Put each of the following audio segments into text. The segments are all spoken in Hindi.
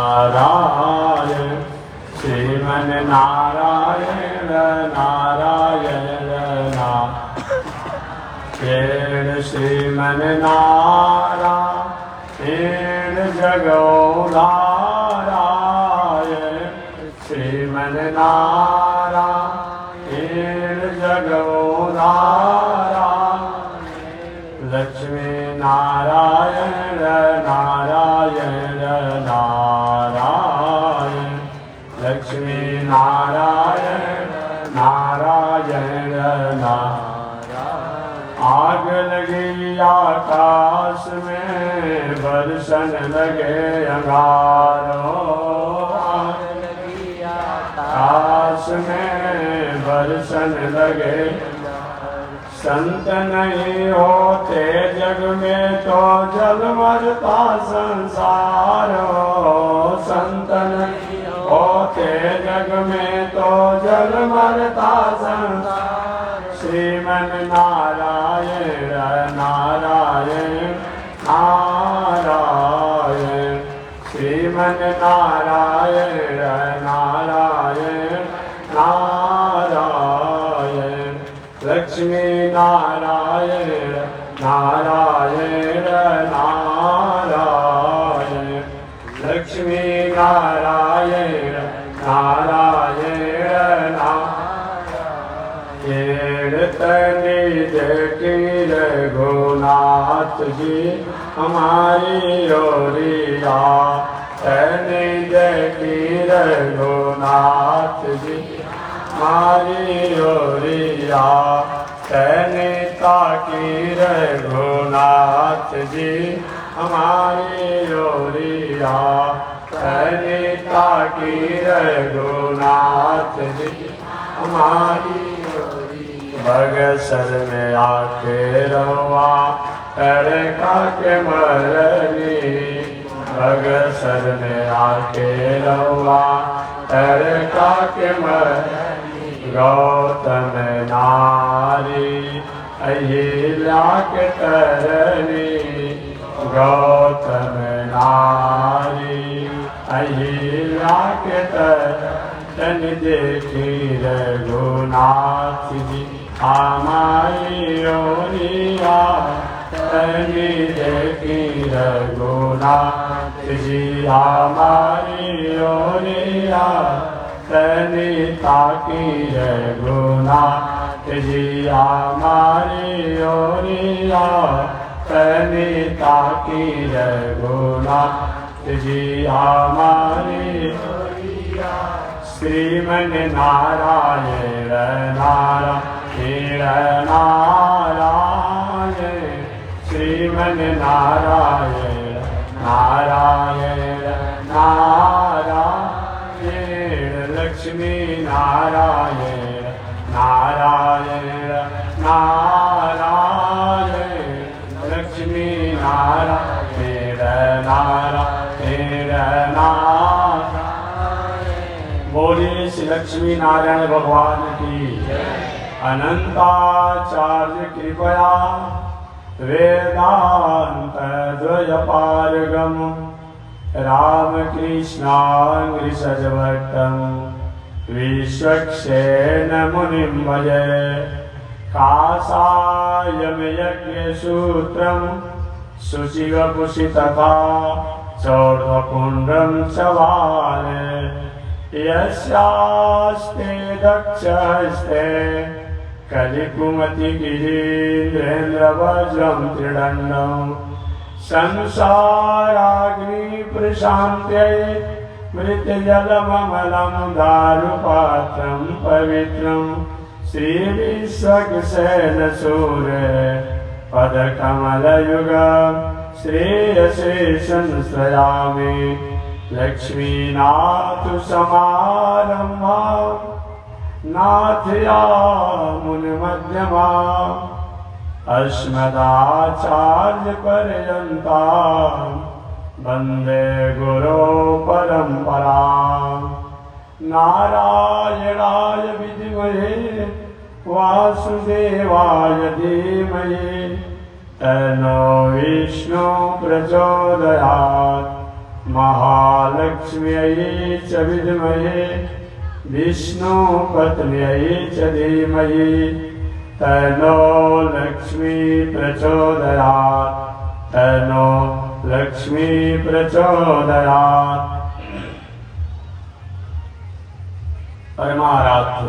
नारायण श्रीमन नारायण नारायण नारायण श्रीमन नारायण जगो नारायण श्रीमन नारायण जगो नारायण लक्ष्मी नारायण नारायण नारायण लक्ष्मी नारायण नारायण नारायण आग लगी आकाश में बरसन लगे अंगारों आग लगी आकाश में बरसन लगे संत नहीं होते जग में तो जल मरता संसार हो संत नहीं होते जग में तो जल मरता संसार श्रीमन नारायण नारायण नारायण श्रीमन नारायण नारायण नारायण लक्ष्मी नारायण नारायण नारायण लक्ष्मी नारायण नारायण कीर्तनी की रघुनाथ जी हमारी ओरिया तनी की रघुनाथ जी हमारी ओरिया तनिता की रघुनाथ जी हमारी ओरिया तनिता की रघुनाथ जी हमारी ओरिया बगसर में आके रवा तड़का के मरनी बगसर में आके रवा तड़का के मरनी गौतम नारी अहिल्या के तरनी गौतम नारी अहिल्या के तरन देखी रघुनाथ जी हमारी ओरिया तनी देखी रघुनाथ जी हमारी ओरिया तनिता की रघुनाथ जी हमारी ओरिया तनिता की रघुनाथ जी हमारी ओरिया श्रीमन नारायण नारायण नारायण श्रीमन नारायण नारायण नारायण लक्ष्मी नारायण नारायण नारायण लक्ष्मी नारायण नारायण नारायण बोलिए श्री लक्ष्मी नारायण भगवान की अनंताचार्य कृपया वेदांत द्वयपारगम रामकृष्णाङ्घ्रिसजभट्टं विश्वक्सेन मुनिं भजे काषायं यज्ञसूत्रं शुचिवपुषि तथा चौर्ध्वपुण्ड्रं च वाले यस्यास्ते दक्षहस्ते कलिकुमतिगिरीन्द्रेन्द्रवज्रं त्रिदण्डं संसाराग्नि प्रशान्त्यै मृतजलममलं दारुपात्रं पवित्रं श्रीविश्वक्सेनसूरे पदकमलयुगं श्रेयसे संश्रयामि लक्ष्मीनाथसमारम्भां नाथयामुनिमध्यमाम् अस्मदाचार्यपर्यन्तां वन्दे गुरो परम्परां नारायणाय विद्महे वासुदेवाय धीमहि तन्नो विष्णु प्रचोदयात् महालक्ष्म्यै च विद्महे विष्णुपत्न्यै च धीमहि तन्नो लक्ष्मी प्रचोदयात् तन्नो लक्ष्मी प्रचोदयात्। परमाराध्य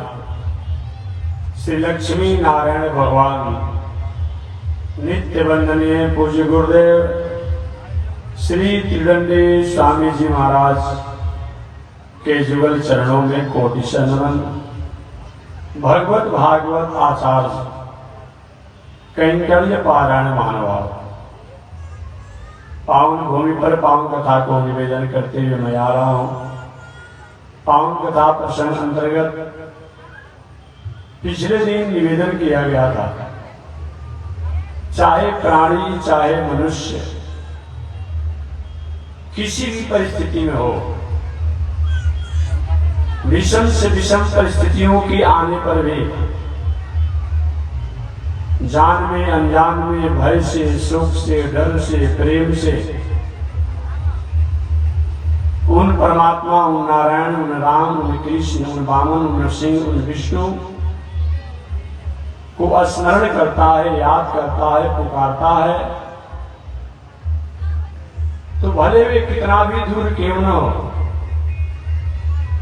श्री लक्ष्मी नारायण भगवान नित्य वंदनीय पूज्य गुरुदेव श्री त्रिदंडी स्वामी जी महाराज के जुगल चरणों में कोटि नमन। भगवत भागवत आचार्य कैंकर्य पारायण मानवाव पावन भूमि पर पावन कथा को निवेदन करते हुए मैं आ रहा हूं। पावन कथा प्रसंग अंतर्गत पिछले दिन निवेदन किया गया था, चाहे प्राणी चाहे मनुष्य किसी भी परिस्थिति में हो, विषम से विषम परिस्थितियों की आने पर भी जान में अनजान में भय से सुख से डर से प्रेम से उन परमात्मा उन नारायण उन राम उन कृष्ण उन वामन उन सिंह उन विष्णु को स्मरण करता है, याद करता है, पुकारता है, तो भले वे कितना भी दूर क्यों न हो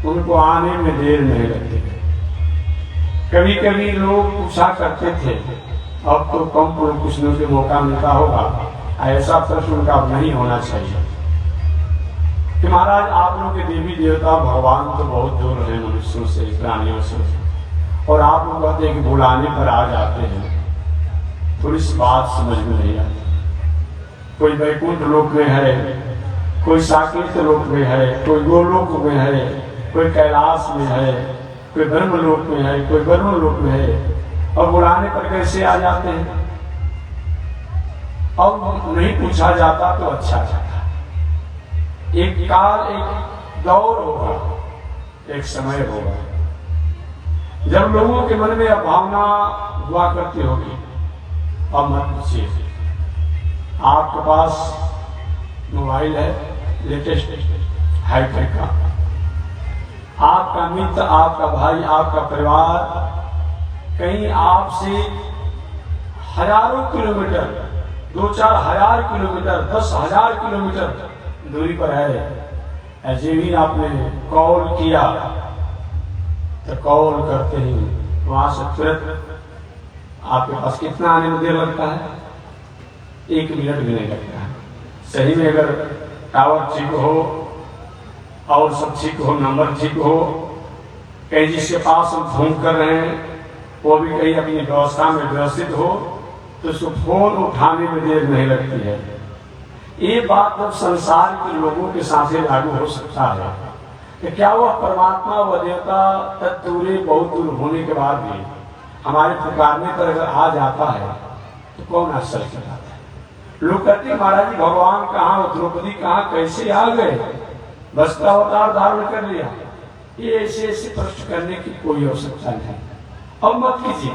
उनको आने में देर नहीं लगती। कभी कभी लोग पूछा करते थे, अब तो कम पूछने के मौका मिलता होगा, ऐसा प्रश्न उनका नहीं होना चाहिए कि महाराज आप लोग के देवी देवता भगवान तो बहुत दूर है मनुष्यों से प्राणियों से, और आप लोग कहते हैं कि बुलाने पर आ जाते हैं। थोड़ी सी बात समझ में नहीं आती। कोई वैकुंठ लोक में है, कोई साकेत लोक में है, कोई गोलोक में है, कोई कैलाश में है, कोई ब्रह्मलोक में है, कोई ब्रह्मलोक में है, और बुलाने पर कैसे आ जाते हैं? अब नहीं पूछा जाता तो अच्छा जाता। एक काल एक दौर होगा, एक समय होगा जब लोगों के मन में अब भावना हुआ करती होगी, अब मत पूछिए। आपके पास मोबाइल है लेटेस्ट हाईटेक का, आपका मित्र आपका भाई आपका परिवार कहीं आपसे हजारों किलोमीटर 2-4 हजार किलोमीटर 10,000 किलोमीटर दूरी पर है, ऐसे भी आपने कॉल किया तो कॉल करते ही वहां से तुरंत आपके पास कितना आने में देर लगता है? 1 मिनट भी नहीं लगता है। सही में अगर टावर ठीक हो और सब ठीक हो, नंबर ठीक हो, कहीं जिसके पास हम फोन कर रहे हैं वो भी कहीं अपनी व्यवस्था में व्यवस्थित हो, तो उसको फोन उठाने में देर नहीं लगती है। ये बात जब संसार के लोगों के साथ ही लागू हो सकता है कि क्या वह परमात्मा व देवता तत्तूरे बहुत दूर होने के बाद भी हमारे पुकारने पर अगर आ जाता है तो कौन आश्चर्य करता है? लोग कहते महाराज जी भगवान कहाँ, द्रौपदी कहाँ, कैसे आ गए, बस का अवतार धारण कर लिया। ये ऐसे ऐसे प्रश्न करने की कोई आवश्यकता नहीं। अब मत कीजिए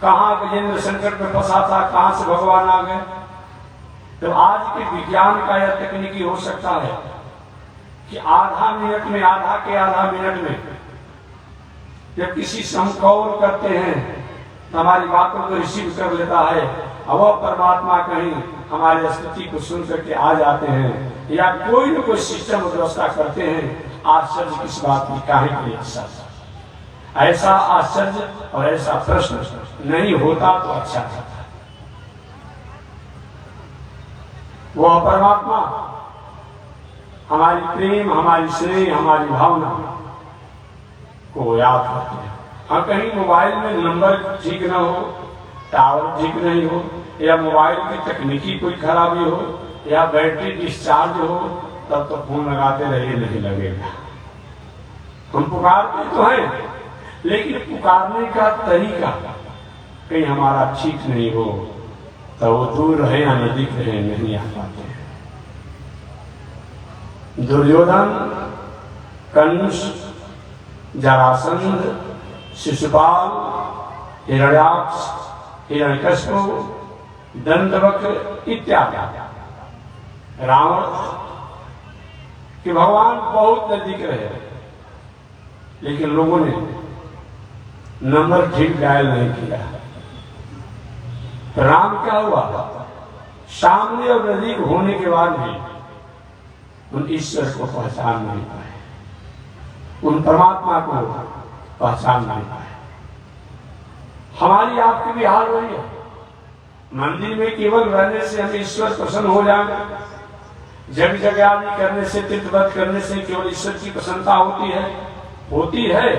कहाँ गजेंद्र संकट में फंसा था, कहाँ से भगवान आ गए। तो आज के विज्ञान का यह तकनीकी हो सकता है कि आधा मिनट में, आधा के आधा मिनट में जब किसी से हम कॉल करते हैं तो हमारी बातों को रिसीव कर लेता है, और वह परमात्मा कहीं हमारी स्तुति को सुन करके आ जाते हैं, या कोई न कोई सिस्टम व्यवस्था करते हैं। आश्चर्य किस बात की, काहे के लिए आश्चर्य? ऐसा आश्चर्य और ऐसा प्रश्न नहीं होता तो अच्छा था। वह परमात्मा हमारी प्रेम, हमारी स्नेह, हमारी भावना को याद करते हैं। हाँ, कहीं मोबाइल में नंबर ठीक ना हो, टावर ठीक नहीं हो, या मोबाइल की तकनीकी कोई खराबी हो, या बैटरी डिस्चार्ज हो, तब तो फोन लगाते रहिए, नहीं लगेगा। हम पुकारते तो हैं, लेकिन पुकारने का तरीका कहीं हमारा ठीक नहीं हो तो वो दूर रहे या नजदीक रहे नहीं आ पाते। दुर्योधन, कंस, जरासंध, शिशुपाल, हिरण्याक्ष, हिरण्यकश्यप, दंतवक्र इत्यादि, रावण, कि भगवान बहुत नजदीक रहे, लेकिन लोगों ने नंबर ठीक डायल नहीं किया। राम क्या हुआ, सामने और नजदीक होने के बाद भी उन ईश्वर को पहचान नहीं पाए, उन परमात्मा को पहचान नहीं पाए। हमारी आपकी भी हाल वही है। मंदिर में केवल रहने से हमें ईश्वर प्रसन्न हो जाए, जग जगयादि करने से, तीर्थव्रत करने से केवल ईश्वर की प्रसन्नता होती है,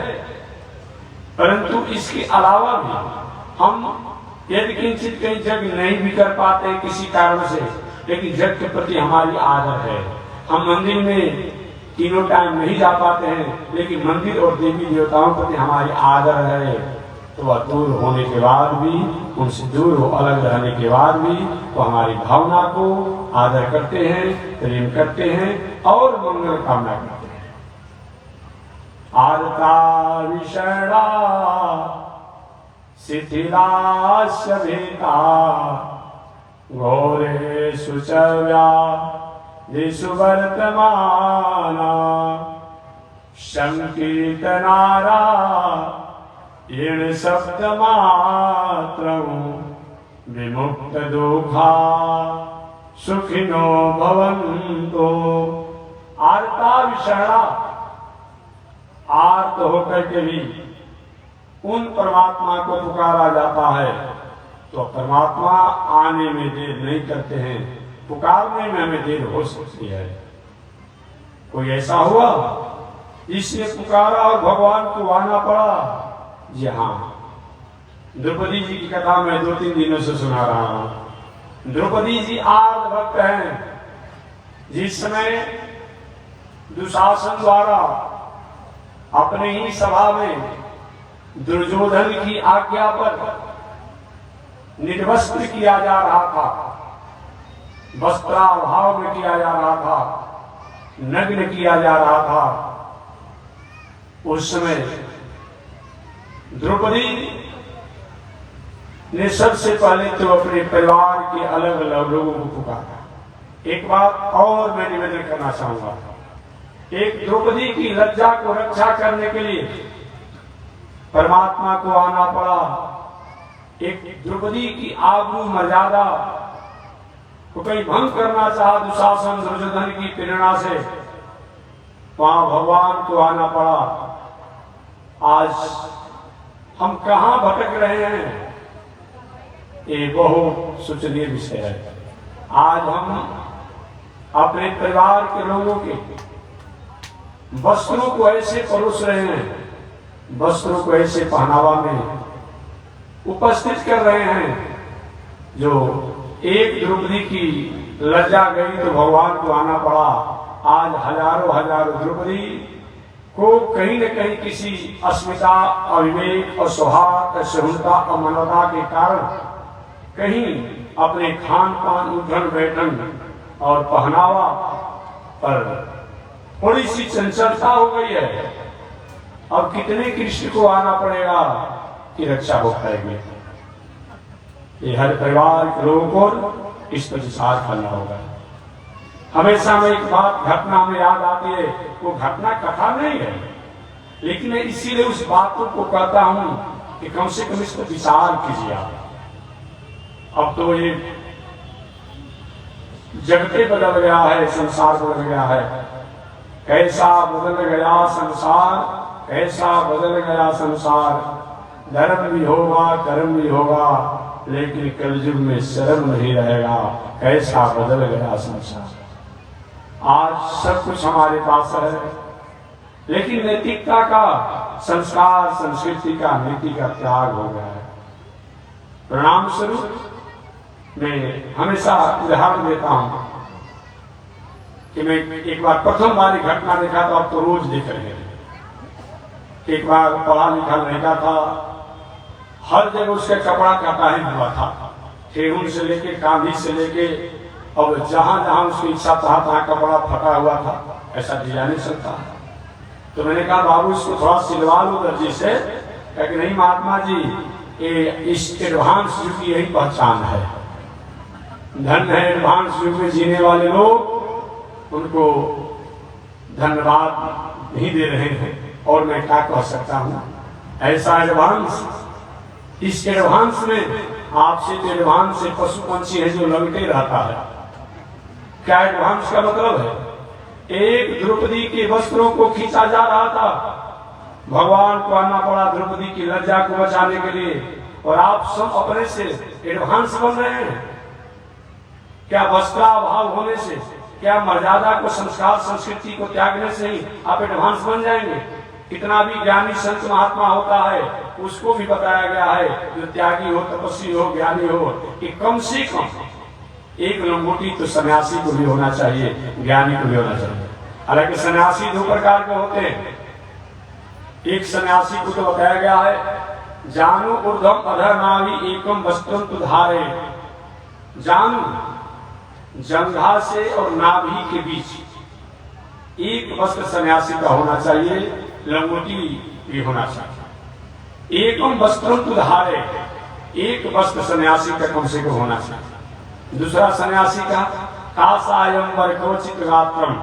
परंतु इसके अलावा भी हम यदि किंचित कहीं जग नहीं भी कर पाते किसी कारण से, लेकिन जग के प्रति हमारी आदर है। हम मंदिर में तीनों टाइम नहीं जा पाते हैं, लेकिन मंदिर और देवी देवताओं के प्रति हमारी आदर है, तो वह दूर होने के बाद भी, उनसे दूर हो अलग रहने के बाद भी वो हमारी भावना को आदर करते हैं, प्रेम करते हैं और मंगल कामना करते हैं। आरता विषणा शिथिलास्य भेदा घोरे सुचव्या दिशु वर्तमाना संकीर्तनारा इन शब्द मात्र विमुक्त दुखा सुखिनो भवन्तु। आर्ता विषणा, आर्त होकर के भी उन परमात्मा को पुकारा जाता है, तो परमात्मा आने में देर नहीं करते हैं, पुकारने में हमें देर हो सकती है। कोई ऐसा हुआ जिसने पुकारा और भगवान को आना पड़ा? जी हाँ, द्रौपदी जी की कथा मैं 2-3 दिनों से सुना रहा हूं। द्रौपदी जी आर्त भक्त हैं। जिस समय दुशासन द्वारा अपने ही सभा में दुर्योधन की आज्ञा पर निर्वस्त्र किया जा रहा था, वस्त्राभाव में किया जा रहा था, नग्न किया जा रहा था, उस समय द्रौपदी ने सबसे पहले तो अपने परिवार के अलग अलग लोगों को पुकारा। एक बात और मैं निवेदन करना चाहूंगा, एक द्रौपदी की लज्जा को रक्षा करने के लिए परमात्मा को आना पड़ा। एक द्रौपदी की आबरू मर्यादा को कहीं भंग करना चाहा दुशासन दुर्योधन की प्रेरणा से, वहां भगवान को आना पड़ा। आज हम कहां भटक रहे हैं, ये बहुत सोचनीय विषय है। आज हम अपने परिवार के लोगों के वस्त्रों को ऐसे परोस रहे हैं, वस्त्रों को ऐसे पहनावा में उपस्थित कर रहे हैं, जो एक द्रौपदी की लज्जा गई तो भगवान को आना पड़ा। आज हजारों द्रौपदी को कहीं न कहीं किसी अस्मिता, अविवेक और स्वभाव, सहुलता और मानवता के कारण कहीं अपने खान पान, उठन बैठन और पहनावा पर थोड़ी सी चंचलता हो गई है। अब कितने कृष्ण को आना पड़ेगा कि रक्षा हो पाएगी। ये हर परिवार के लोगों को इस पर विचार करना होगा। हमेशा में एक बात घटना में याद आती है, वो घटना कथा नहीं है, लेकिन मैं इसीलिए उस बातों को कहता हूं कि कम से कम इस पर विचार कीजिए आप। अब तो ये जगते बदल गया है, संसार बदल गया है। कैसा बदल गया संसार, कैसा बदल गया संसार। धर्म भी होगा, कर्म भी होगा, लेकिन कलयुग में शर्म नहीं रहेगा। कैसा बदल गया संसार। आज सब कुछ हमारे पास है, लेकिन नैतिकता का, संस्कार संस्कृति का, नीति का त्याग हो गया है। परिणाम स्वरूप मैं हमेशा उदाहरण देता हूं कि मैं एक बार प्रथम बार घटना देखा तो अब तो रोज देख रहे हैं। एक बार पढ़ा लिखा लड़का था, हर जगह उसका कपड़ा काटा ही हुआ था, ठेहुन से लेके, कांधी से लेके, और जहां जहां उसकी इच्छा था तहां कपड़ा फटा हुआ था, ऐसा डिजाइन नहीं सकता। तो मैंने कहा बाबू इसको थोड़ा सिलवा लो दर्जी से। कहा नहीं महात्मा जी, ये इस एडवांस युग की यही पहचान है। धन है एडवांस युग में जीने वाले लोग, उनको धन्यवाद नहीं दे रहे हैं और मैं क्या कह सकता हूँ। ऐसा एडवांस, इस एडवांस में आपसे तो एडवांस से पशु पंछी है जो लगते रहता है। क्या एडवांस का मतलब है? एक द्रौपदी के वस्त्रों को खींचा जा रहा था, भगवान को आना पड़ा द्रौपदी की लज्जा को बचाने के लिए, और आप सब अपने से एडवांस बन रहे हैं। क्या वस्त्राभाव होने से, क्या मर्यादा को, संस्कार संस्कृति को त्यागने से ही आप एडवांस बन जाएंगे? कितना भी ज्ञानी संत महात्मा होता है उसको भी बताया गया है, जो त्यागी हो, तपस्वी हो, ज्ञानी हो, कि कम से कम एक लंगोटी तो सन्यासी को भी होना चाहिए, ज्ञानी को भी होना चाहिए। हालांकि सन्यासी दो प्रकार के होते हैं। एक सन्यासी को तो बताया गया है, जानू ऊर्ध्वम अधर नाभि एकम वस्त्रम तुधारे। जानू जंघा से और नाभि के बीच एक वस्त्र सन्यासी का होना चाहिए, लंगोटी भी होना चाहिए। एकम वस्त्रम तुधारे, एक वस्त्र सन्यासी का कम से कम होना चाहिए। दूसरा सन्यासी का कासायम वर्कोचित गात्रम,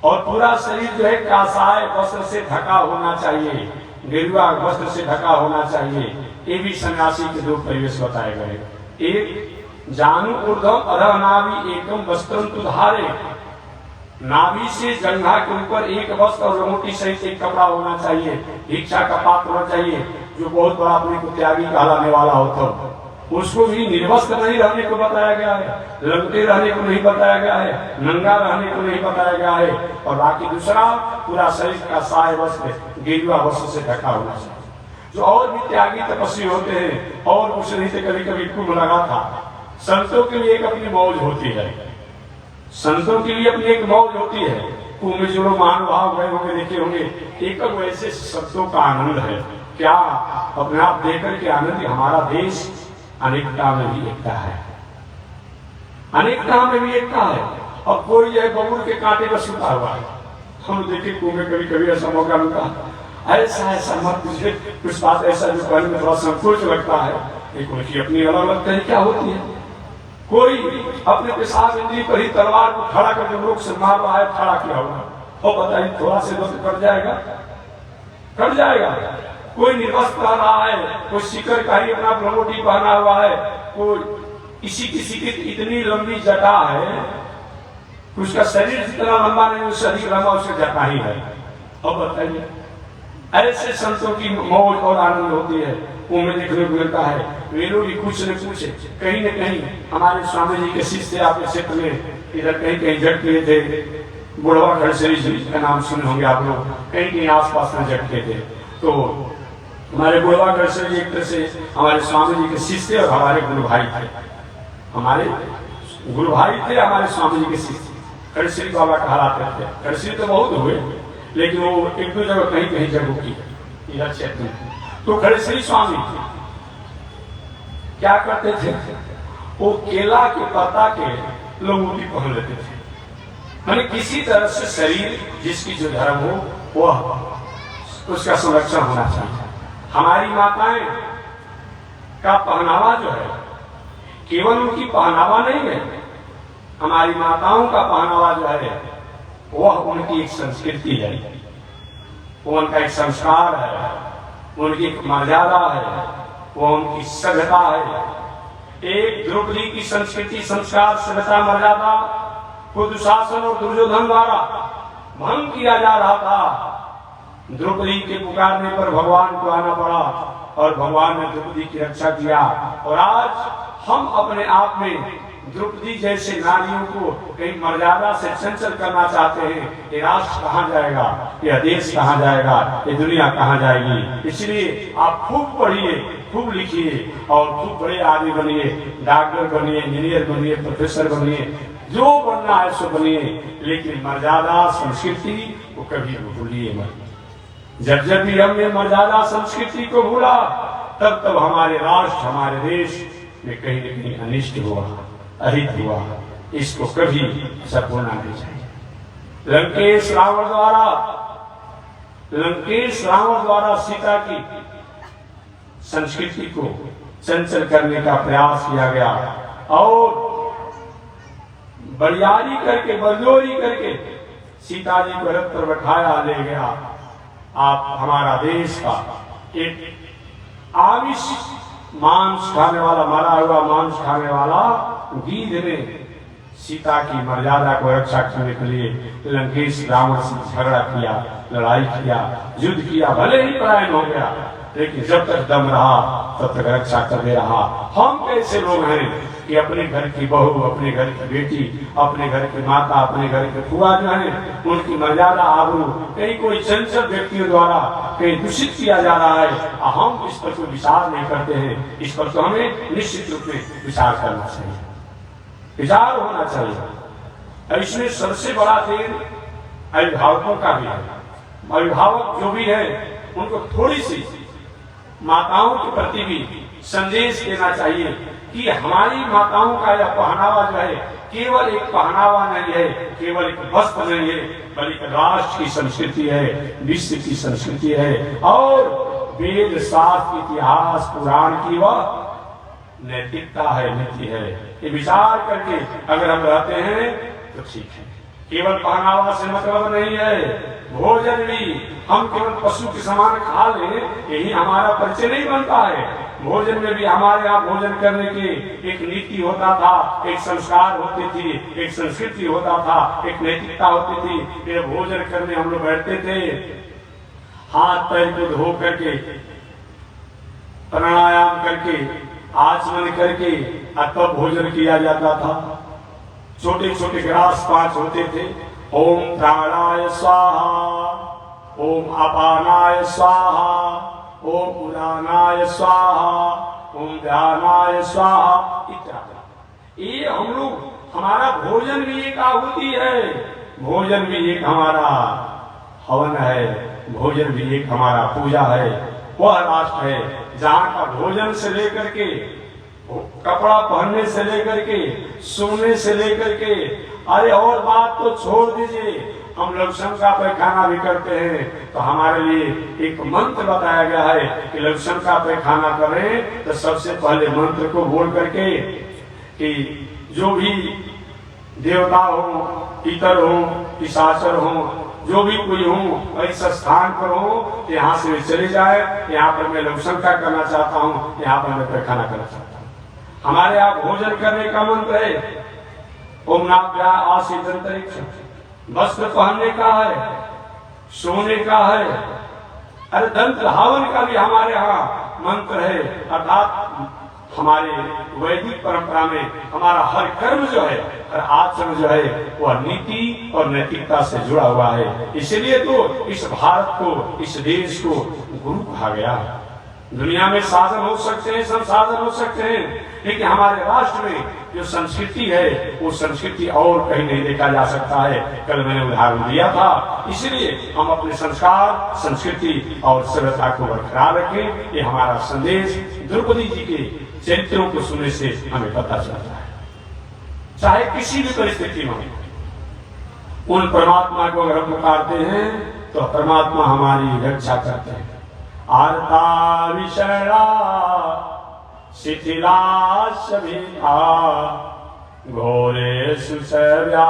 और पूरा शरीर जो है कासाय वस्त्र से ढका होना चाहिए, गेरुआ वस्त्र से ढका होना चाहिए। ये भी सन्यासी के दो परिवेश बताए गए। एक जानू ऊर्ध्वम अधः नाभि एकम वस्त्रम तुधारे, नाभि से जंघा के ऊपर एक वस्त्र और लंगोटी सहित एक कपड़ा होना चाहिए। भिक्षा का पात्र होना चाहिए, जो बहुत बड़ा अपने को त्यागी कहलाने वाला हो तो उसको भी निर्वस्त्र नहीं रहने को बताया गया है, लंगटे रहने को नहीं बताया गया है, नंगा रहने को नहीं बताया गया है, और बाकी दूसरा पूरा शरीर का साय वस्त्र गेरुआ वस्त्र से ढका होना चाहिए। जो और भी त्यागी तपस्वी होते हैं और कुछ नहीं से कभी कभी कुंभ लगा था। संतों के लिए एक अपनी मौज होती है, संतों के लिए अपनी एक मौज होती है। कुंभ में जो लोग महानुभाव गए होंगे, देखे होंगे, एक वैसे शब्दों का आनंद है। क्या अपने आप देकर के आनंद, हमारा देश अनेकता में भी एकता है, अनेकता में भी एकता है। और कोई जो है बबूल के कांटे पर सुता हुआ है। हम देखे कुंभ में कभी कभी ऐसा मौका मिलता है, ऐसा ऐसा मत पूछे, कुछ बात ऐसा जो कहने में थोड़ा संकोच लगता है, एक उनकी अपनी अलग अलग तरीका होती है। कोई अपने पेशाब इंद्री पर ही तलवार को खड़ा करके लोग से मार रहा है, खड़ा किया हुआ, और बताइए थोड़ा से दोस्त कट जाएगा, कट जाएगा। कोई निर्वस्त्र रह रहा है, कोई शिखर का ही अपना लंगोटी पहना हुआ है, कोई किसी किसी की इतनी लंबी जटा है, उसका शरीर जितना लंबा नहीं उससे अधिक लंबा उसका जटा ही है। अब बताइए, ऐसे संतों की मौज और आनंद होती है, उनमें देखने को मिलता है। वे लोग भी कुछ न कुछ कहीं न कहीं हमारे स्वामी जी के शिष्य आपके क्षेत्र में इधर कहीं कहीं झटके थे। बुढ़वा खड़सेरी जी का नाम सुने होंगे आप लोग, कहीं कहीं आसपास में झटके थे। तो हमारे बुढ़वा खड़सेरी एक तरह से हमारे स्वामी जी के शिष्य और हमारे गुरु भाई थे, हमारे गुरु भाई थे, हमारे स्वामी जी के शिष्य खड़सेरी बाबा कहलाते थे। खड़सेरी तो बहुत हुए, लेकिन वो एक दो जगह कहीं कहीं जगह की इधर क्षेत्र में। तो खड़सेरी स्वामी क्या करते थे, वो केला के पत्ता के लंगोटी पहन लेते थे। माने किसी तरह से शरीर जिसकी जो धर्म हो वह उसका संरक्षण होना चाहिए। हमारी माताएं का पहनावा जो है केवल उनकी पहनावा नहीं है, हमारी माताओं का पहनावा जो है वह उनकी एक संस्कृति है, वो उनका एक संस्कार है, उनकी एक मर्यादा है, वो उनकी सभ्यता है। एक द्रौपदी की संस्कृति, संस्कार, सभ्यता, मर्यादा को दुशासन और दुर्योधन द्वारा भंग किया जा रहा था। द्रौपदी के पुकारने पर भगवान को आना पड़ा और भगवान ने द्रौपदी की रक्षा किया। और आज हम अपने आप में द्रौपदी जैसे नारियों को कहीं मर्यादा से चंचल करना चाहते हैं। ये राष्ट्र कहाँ जाएगा, यह देश कहाँ जाएगा, ये दुनिया कहाँ जाएगी। इसलिए आप खूब पढ़िए, खूब लिखिए और खूब बड़े आदमी बनिए, डॉक्टर बनिए, इंजीनियर बनिए, प्रोफेसर बनिए, जो बनना है सो बनिए, लेकिन मर्यादा संस्कृति को कभी भूलिए मत। जब जब भी हमने मर्यादा संस्कृति को भूला तब तब हमारे राष्ट्र, हमारे देश में कहीं न कहीं अनिष्ट हुआ, अहित हुआ। इसको कभी ऐसा होना नहीं चाहिए। लंकेश रावण द्वारा सीता की संस्कृति को चंचल करने का प्रयास किया गया और बरियारी करके, बरजोरी करके सीता जी को रथ पर बैठाया ले गया। आप हमारा देश का एक आमिष मांस खाने वाला, मरा हुआ मांस खाने वाला गीध ने सीता की मर्यादा को रक्षा करने के लिए लंकेश रावण से झगड़ा किया, लड़ाई किया, युद्ध किया। भले ही पलायन हो गया, लेकिन जब तक दम रहा तब तक रक्षा करते रहा। हम कैसे लोग हैं कि अपने घर की बहू, अपने घर की बेटी, अपने घर की माता, अपने घर के फुआ जो है, उनकी मर्यादा आबरू कहीं कोई चंचल व्यक्तियों द्वारा कहीं दूषित किया जा रहा है, हम इस पर कोई विचार नहीं करते हैं। इस पर तो हमें निश्चित रूप में विचार करना चाहिए, विचार होना चाहिए। इसमें सबसे बड़ा देन अभिभावकों का भी है। अभिभावक जो भी है उनको थोड़ी सी माताओं के प्रति भी संदेश देना चाहिए कि हमारी माताओं का यह पहनावा जो है केवल एक पहनावा नहीं है, केवल एक वस्त्र नहीं है, बल्कि राष्ट्र की संस्कृति है, विश्व की संस्कृति है और वेद शास्त्र, इतिहास, पुराण की वह नैतिकता है, नीति है। ये विचार करके अगर हम रहते हैं तो ठीक है। केवल पहनावा से मतलब नहीं है। भोजन भी हम केवल पशु के समान खा लें, यही हमारा परिचय नहीं बनता है। भोजन में भी हमारे यहाँ भोजन करने की एक नीति होता था, एक संस्कार होती थी, एक संस्कृति होता था, एक नैतिकता होती थी। फिर भोजन करने हम लोग बैठते थे, हाथ पैर को धो करके, प्राणायाम करके, आचमन करके तब भोजन किया जाता था। छोटे छोटे ग्रास 5 होते थे। ओम प्राणाय स्वाहा, ओम अपानाय स्वाहा, ओम उदानाय स्वाहा, ओम ध्यानाय स्वाहा इत्यादि। ये हम लोग, हमारा भोजन भी एक आहुति है, भोजन भी एक हमारा हवन है, भोजन भी एक हमारा पूजा है। वह राष्ट्र है जहाँ का भोजन से लेकर के, कपड़ा पहनने से लेकर के, सोने से लेकर के, अरे और बात तो छोड़ दीजिए, हम लघुशंका का पैखाना भी करते हैं तो हमारे लिए एक मंत्र बताया गया है कि लघुशंका का पैखाना करें तो सबसे पहले मंत्र को बोल करके कि जो भी देवता हो, पितर हो, पिशाचर हो, जो भी कोई हो, ऐसा स्थान पर हो, यहाँ से चले जाए, यहाँ पर मैं लघुशंका करना चाहता हूँ, यहाँ पर मैं पैखाना करना चाहता हूँ। हमारे यहाँ भोजन करने का मंत्र है ओम नाभ्या आसीत अंतरिक्ष। वस्त्र पहनने का है, सोने का है, अरे दंत हवन का भी हमारे यहाँ मंत्र है। अर्थात हमारे वैदिक परंपरा में हमारा हर कर्म जो है, हर आचरण जो है, वह नीति और नैतिकता से जुड़ा हुआ है। इसलिए तो इस भारत को, इस देश को गुरु कहा गया। दुनिया में साधन हो सकते हैं, संसाधन हो सकते हैं, लेकिन हमारे राष्ट्र में जो संस्कृति है वो संस्कृति और कहीं नहीं देखा जा सकता है। कल मैंने उदाहरण दिया था। इसलिए हम अपने संस्कार, संस्कृति और सभ्यता को बरकरार रखें। ये हमारा संदेश द्रौपदी जी के चरित्रों को सुनने से हमें पता चलता है। चाहे किसी भी परिस्थिति में उन परमात्मा को अगर हम पुकारते हैं तो परमात्मा हमारी रक्षा करते हैं। आर्ता विषया शिथिला सभिधा घोरे सुसव्या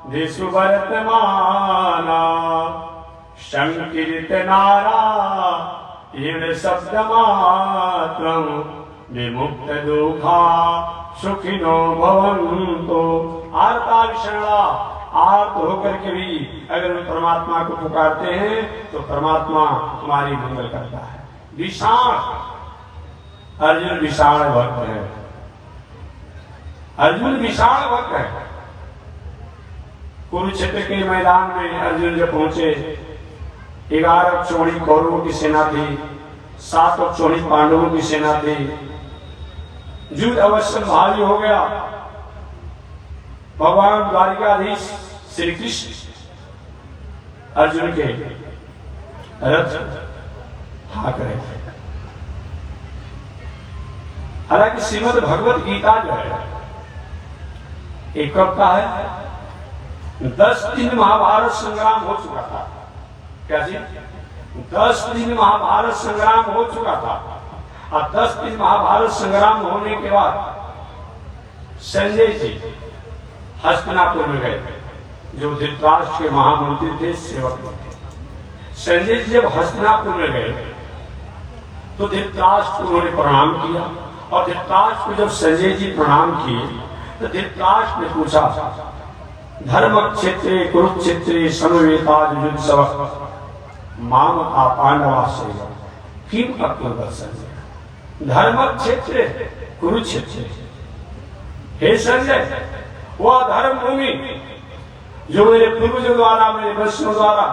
दिशु वर्तमाना संकीर्त नारा इन शब्द मात्रम विमुक्त दुखा सुखिनो भवन्तु। आर्ता विषया, आर्त होकर के भी अगर हम परमात्मा को पुकारते हैं तो परमात्मा हमारी मंगल करता है। विशाल, अर्जुन विशाल भक्त है, अर्जुन विशाल भक्त है। कुरुक्षेत्र के मैदान में अर्जुन जब पहुंचे, 11 चौड़ी कौरवों की सेना थी, 7 चौड़ी पांडवों की सेना थी। युद्ध अवश्य भारी हो गया। भगवान द्वारिकाधीश श्री कृष्ण अर्जुन के रथ हाँक रहे थे। हालांकि श्रीमद् भगवत गीता जो है एक कब का है, 10 दिन महाभारत संग्राम हो चुका था। क्या जी? 10 दिन महाभारत संग्राम हो चुका था। और 10 दिन महाभारत संग्राम होने के बाद संजय जी हस्तिनापुर में गए। जो धृतराष्ट्र के महामंत्री थे, सेवक थे। संजय जी जब हस्तिनापुर में गए तो धृतराष्ट्र को उन्होंने प्रणाम किया, और धृतराष्ट्र को जब संजय जी प्रणाम किए तो धृतराष्ट्र ने पूछा, धर्म क्षेत्रे कुरुक्षेत्रे समवेता युद्धसव माम का पांडवा से किम अक्ल संजय। धर्म क्षेत्र कुरुक्षेत्र, हे संजय, वह धर्म भूमि जो मेरे पूर्वजों द्वारा, मेरे वंशों द्वारा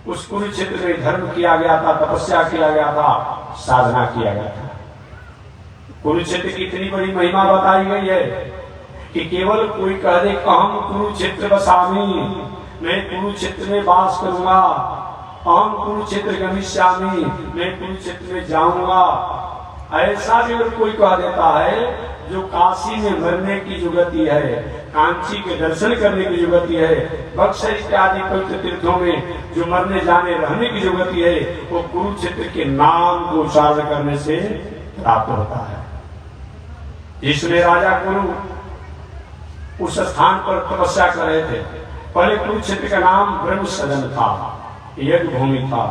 उस कुरुक्षेत्र में धर्म किया गया था, तपस्या किया गया था, साधना किया गया था। कुरुक्षेत्र की इतनी बड़ी महिमा बताई गई है कि केवल कोई कह दे कि हम कुरुक्षेत्र बसामी, मैं कुरुक्षेत्र में वास करूंगा, हम कुरुक्षेत्र गमिष्यामि, मैं कुरुक्षेत्र में जाऊंगा, ऐसा भी अगर कोई कह देता है, जो काशी में मरने की जो गति है, कांची के दर्शन करने की जो गति है, बक्सर इत्यादि पवित्र तीर्थों में जो मरने जाने रहने की जो गति है, वो कुरुक्षेत्र के नाम को उच्चारण करने से प्राप्त होता है। इसलिए राजा कुरु उस स्थान पर तपस्या कर रहे थे। पहले कुरुक्षेत्र का नाम ब्रह्म सदन था, यज्ञ भूमि था,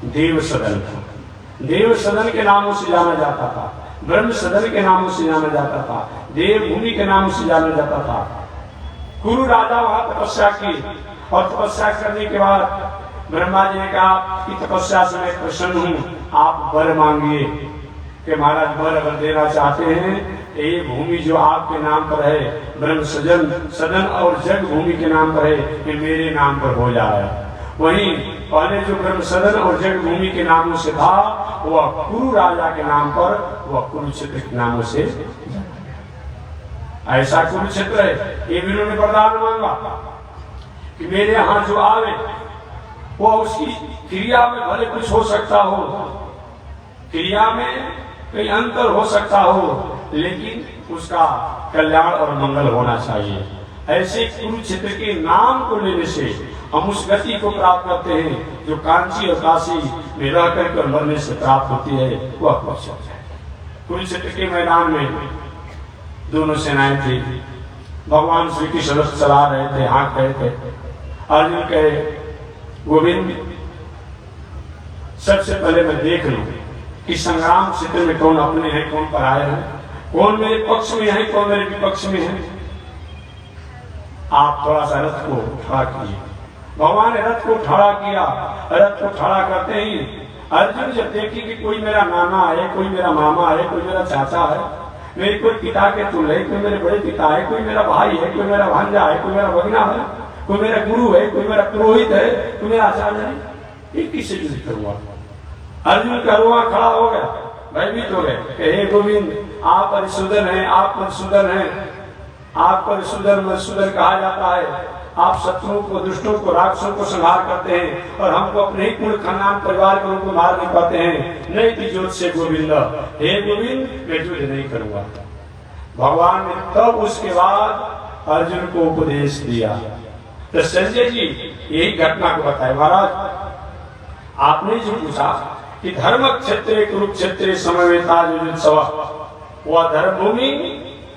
देव सदन था। देव सदन के नामों से जाना जाता था, ब्रह्म सदन के नामों से जाना जाता था, देव भूमि के नाम से जाना जाता था। कुरु राजा वहां तपस्या की, और तपस्या करने के बाद ब्रह्मा जी ने कहा कि तपस्या से मैं प्रसन्न हूं, आप वर मांगिए कि महाराज वर अगर देना चाहते हैं, ये भूमि जो आपके नाम पर है, ब्रह्म सदन और जग भूमि के नाम पर है, ये मेरे नाम पर हो जाए। वहीं पहले जो ब्रह्म सदन और जग भूमि के नामों से था, वह कुरु राजा के नाम पर, वह कुरुक्षेत्र के नामों से ऐसा कुरुक्षेत्र है। ये भी उन्होंने वरदान मांगा कि मेरे यहाँ जो आवे वो उसकी क्रिया में भले कुछ हो सकता हो, क्रिया में कई अंतर हो सकता हो, लेकिन उसका कल्याण और मंगल होना चाहिए। ऐसे कुरुक्षेत्र के नाम को लेने से हम उस गति को प्राप्त करते हैं जो कांची और काशी में रह कर मरने से प्राप्त होती है, वह कुरुक्षेत्र है। कुरुक्षेत्र के मैदान में दोनों सेनाएं थी। भगवान श्री कृष्ण रथ चला रहे थे, हाँक रहे थे। अर्जुन कहे, गोविंद, सबसे पहले मैं देख लूं कि संग्राम क्षेत्र में कौन अपने हैं, कौन पराये हैं, कौन मेरे पक्ष में है, कौन मेरे विपक्ष में है। आप थोड़ा सा रथ को खड़ा कीजिए। भगवान ने रथ को खड़ा किया। रथ को खड़ा करते ही अर्जुन जब देखी कि कोई मेरा नाना है, कोई मेरा मामा है, कोई मेरा चाचा है, मेरे कोई पिता के तुल्य है, कोई मेरे बड़े पिता है, कोई मेरा भाई है, कोई मेरा भांजा है, कोई मेरा भगना है, कोई मेरा गुरु है, कोई मेरा पुरोहित है, कोई मेरा आचार्य है, ये किससे युद्ध करूंगा। अर्जुन का रुआ खड़ा हो गया, भयभीत हो गए। हे गोविंद, आप परिशुद्धन हैं, आप परिशुद्धन हैं, आप परिशुद्धन मधुसूदन कहा जाता है। आप शत्रुओं को, दुष्टों को, राक्षसों को संहार करते हैं, और हमको अपने ही कुल खानदान परिवार के लोगों को मार नहीं पाते हैं। नहीं थी जोत से गोविंद, हे गोविंद, मैं युद्ध नहीं करूंगा। भगवान ने तब उसके बाद अर्जुन को उपदेश दिया। तो संजय जी यही घटना को बताए। महाराज, आपने जो पूछा कि धर्म क्षेत्र कुरुक्षेत्र समवेता युद्धसव, वह धर्म भूमि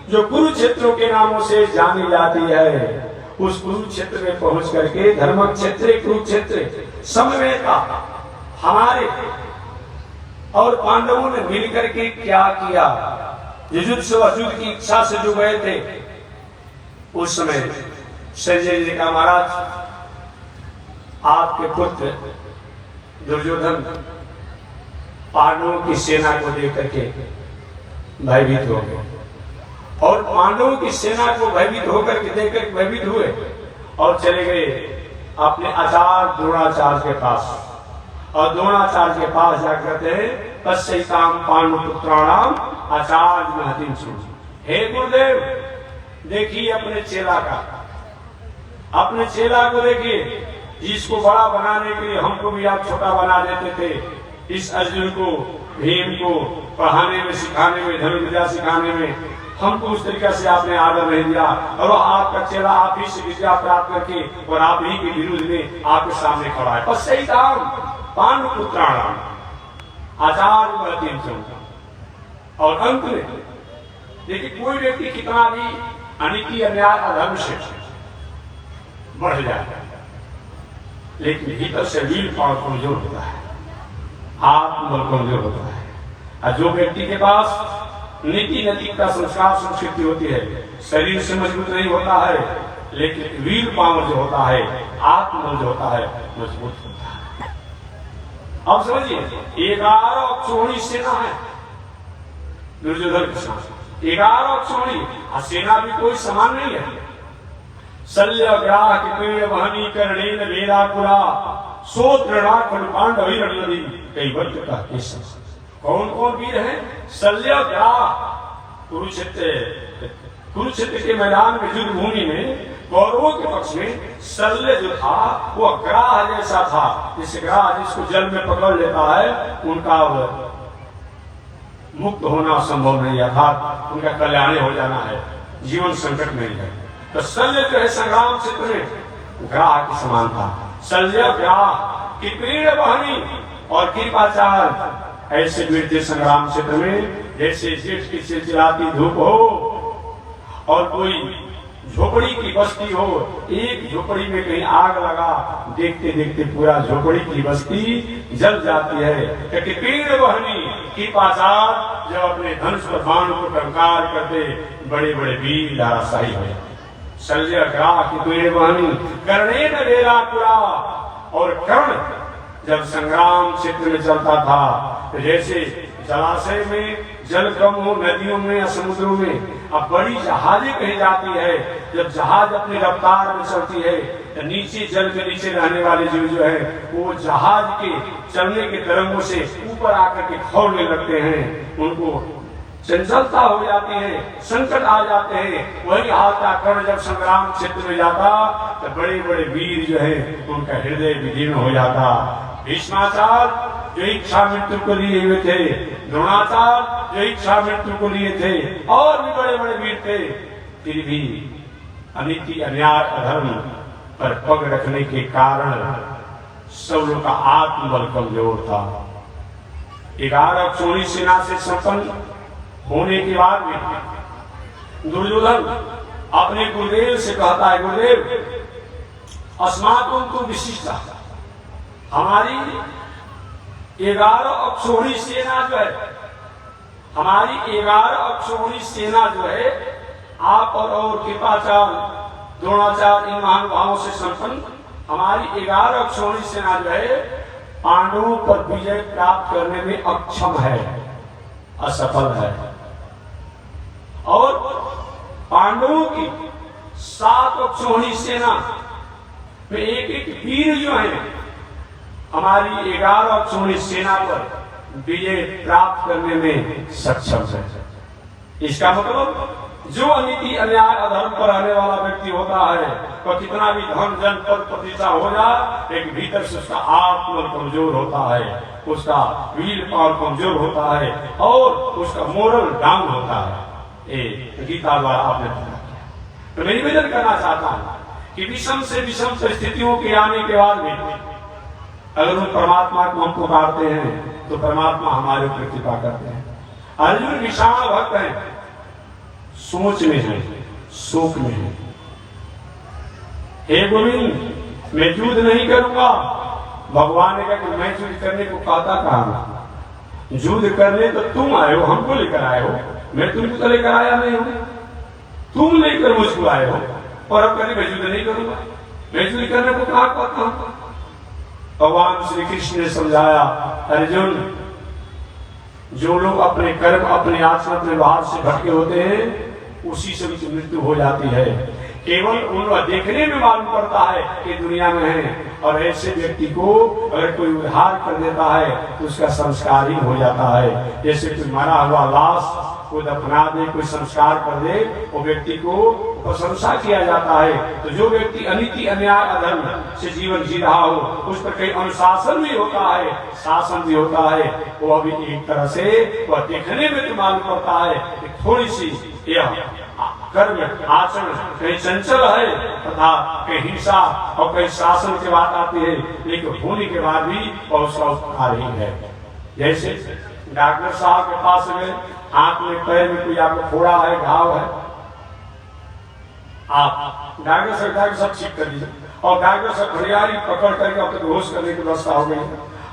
जो कुरुक्षेत्रों के नामों से जानी जाती है, उस कुरुक्षेत्र में पहुंच करके धर्म क्षेत्र कुरुक्षेत्र समवेता, हमारे और पांडवों ने मिलकर के क्या किया, युद्ध की इच्छा से जो गए थे, उस समय संजय जी का, महाराज, आपके पुत्र दुर्योधन पांडवों की सेना को देख करके भयभीत हो गए, और पांडवों की सेना को भयभीत होकर के देखकर भयभीत हुए और चले गए अपने आचार्य द्रोणाचार्य के पास। और द्रोणाचार्य के पास जाकर कहते हैं, तस्यैताम पांडुपुत्राणाम आचार्य महतीम सुन। हे गुरुदेव, देखिए अपने चेला का, अपने चेला को देखिए, जिसको बड़ा बनाने के लिए हमको भी आप छोटा बना देते थे। इस अर्जुन को, भीम को पढ़ाने में, सिखाने में, धनुर्विद्या सिखाने में हमको उस तरीके से आपने आदर नहीं दिया, और आपका चेला आप ही से विद्या प्राप्त करके और आप ही के विरुद्ध में आपके सामने खड़ा है। और सही काम पांडुपुत्राणाम आचार्य महतीम सुन। और अंत में देखिए, कोई व्यक्ति कितना भी अनिति अन्याय अधर्म से बढ़ जाए, लेकिन भीतर से वीर पावर कमजोर होता है, आत्मबल कमजोर होता है। और जो व्यक्ति के पास नीति नैतिकता संस्कार संस्कृति होती है, शरीर से मजबूत नहीं होता है, लेकिन वीर पावर जो होता है, आत्मबल जो होता है, मजबूत होता है। अब समझिए 11 अक्षौहिणी सेना है दुर्योधन के साथ, 11 अक्षौहिणी, और सेना भी कोई समान नहीं है। शल्य ग्राह कृपेण वहनी कर्णेन वेलाकुला सोत्रड़ा पांडव नदी कई वर्ष का केशव। कौन कौन वीर हैं? शल्य ग्राह, कुरुक्षेत्र के मैदान में युद्ध भूमि में कौरवों के पक्ष में शल्य जो था वो ग्राह जैसा था। इस ग्राह जिसको जल में पकड़ लेता है उनका मुक्त होना संभव नहीं, अर्थात उनका कल्याण हो जाना है, जीवन संकट नहीं है। तो शल्य जो है संग्राम क्षेत्र में ग्राह के समान था। शल्य ग्राह कृपेण वहनी, और कृपाचार ऐसे वीर थे संग्राम क्षेत्र में जैसे जेठ की चिलचिलाती धूप हो और कोई झोपड़ी की बस्ती हो, एक झोपड़ी में कहीं आग लगा, देखते देखते पूरा झोपड़ी की बस्ती जल जाती है। कृपेण वहनी, कृपाचार जब अपने धनुष पर बाण को टंकार करते बड़े बड़े वीर धाराशाही हो जाते। शल्य ग्राह कृपेण वहनी कर्णेन वेलाकुला, और कर्ण जब संग्राम क्षेत्र में चलता था तो जैसे जलाशय में जल कम हो, नदियों में या समुद्रों में अब बड़ी जहाजें कही जाती है, जब जहाज अपनी रफ्तार में चलती है तो नीचे जल के नीचे रहने वाले जीव जो है वो जहाज के चलने के तरंगों से ऊपर आकर के खौलने लगते हैं, उनको चंचलता हो जाती है, संकट आ जाते हैं। वही हाल था कर्ण जब संग्राम क्षेत्र में जाता तो बड़े बड़े वीर जो है उनका हृदय विदीर्ण हो जाता। भीष्माचार्य जो इच्छा मृत्यु को लिए हुए थे, द्रोणाचार्य जो इच्छा मृत्यु को लिए थे, और भी बड़े बड़े वीर थे, फिर भी अनीति अन्याय अधर्म पर पग रखने के कारण सब लोग का आत्मबल कमजोर था। 11 अक्षौहिणी सेना से संपन्न होने के बाद में दुर्योधन अपने गुरुदेव से कहता है, गुरुदेव अस्माकं तु विशिष्टा, हमारी 11 अक्षौहिणी सेना जो है, हमारी 11 अक्षौहिणी सेना जो है आप और कृपाचार्य द्रोणाचार्य इन महानुभावों से संपन्न हमारी 11 अक्षौहिणी सेना जो है पांडवों पर विजय प्राप्त करने में अक्षम है, असफल है। और पांडवों की 7 अक्षौहिणी सेना में एक एक वीर जो है हमारी 11 अक्षौहिणी सेना पर विजय प्राप्त करने में सक्षम है। इसका मतलब जो अनीति अन्याय अधर्म पर रहने वाला व्यक्ति होता है तो कितना भी धन जन पद प्रतिष्ठा हो जाए, लेकिन भीतर से उसका आत्मबल कमजोर होता है, उसका वीर पावर कमजोर होता है और उसका मोरल डाउन होता है। ये गीता द्वारा आपने बताया। तो मैं निवेदन करना चाहता हूं कि विषम से विषम परिस्थितियों के आने के बाद भी अगर हम परमात्मा को हम पुकारते हैं तो परमात्मा हमारे ऊपर कृपा करते हैं। अर्जुन विशाल भक्त है, सोच में है, शोक में है। हे गोविंद मैं युद्ध नहीं करूंगा, भगवान ने कहा कि मैं युद्ध करने को कहता कहा, युद्ध करने तो तुम आए हो, हमको लेकर आए हो, मैं तुमको तो लेकर आया नहीं हूं, तुम लेकर मुझको आए हो। और अब कभी मैं युद्ध नहीं करूंगा, मैं युद्ध करने को कहा कहता हूं। भगवान श्री कृष्ण ने समझाया, अर्जुन जो लोग अपने कर्म अपने आचरण अपने व्यवहार से भटके होते हैं उसी से उनकी मृत्यु हो जाती है। केवल उनको देखने में मालूम पड़ता है कि दुनिया में है, और ऐसे व्यक्ति को अगर कोई उद्धार कर देता है तो उसका संस्कार ही हो जाता है। जैसे कोई मरा हुआ लाश को दफना दे, कोई संस्कार कर दे, वो व्यक्ति को प्रशंसा किया जाता है। तो जो व्यक्ति अनीति अन्याय अधर्म से जीवन जी रहा हो उस पर कई अनुशासन भी होता है, शासन भी होता है, वो अभी एक तरह से वह देखने में तो मालूम पड़ता है कि थोड़ी सी यह कर्म आचरण कहीं चंचल है तथा कहीं हिंसा और कहीं शासन की बात आती है, लेकिन होने के बाद भी वह उसका उपकार ही है। जैसे डॉक्टर साहब के पास गए, हाथ में पैर में कोई आपको फोड़ा है, घाव है, आप डॉक्टर से सब ठीक कर दीजिए। और डॉक्टर से घड़ियाली पकड़ करके अब तक बेहोश करने की व्यवस्था हो गई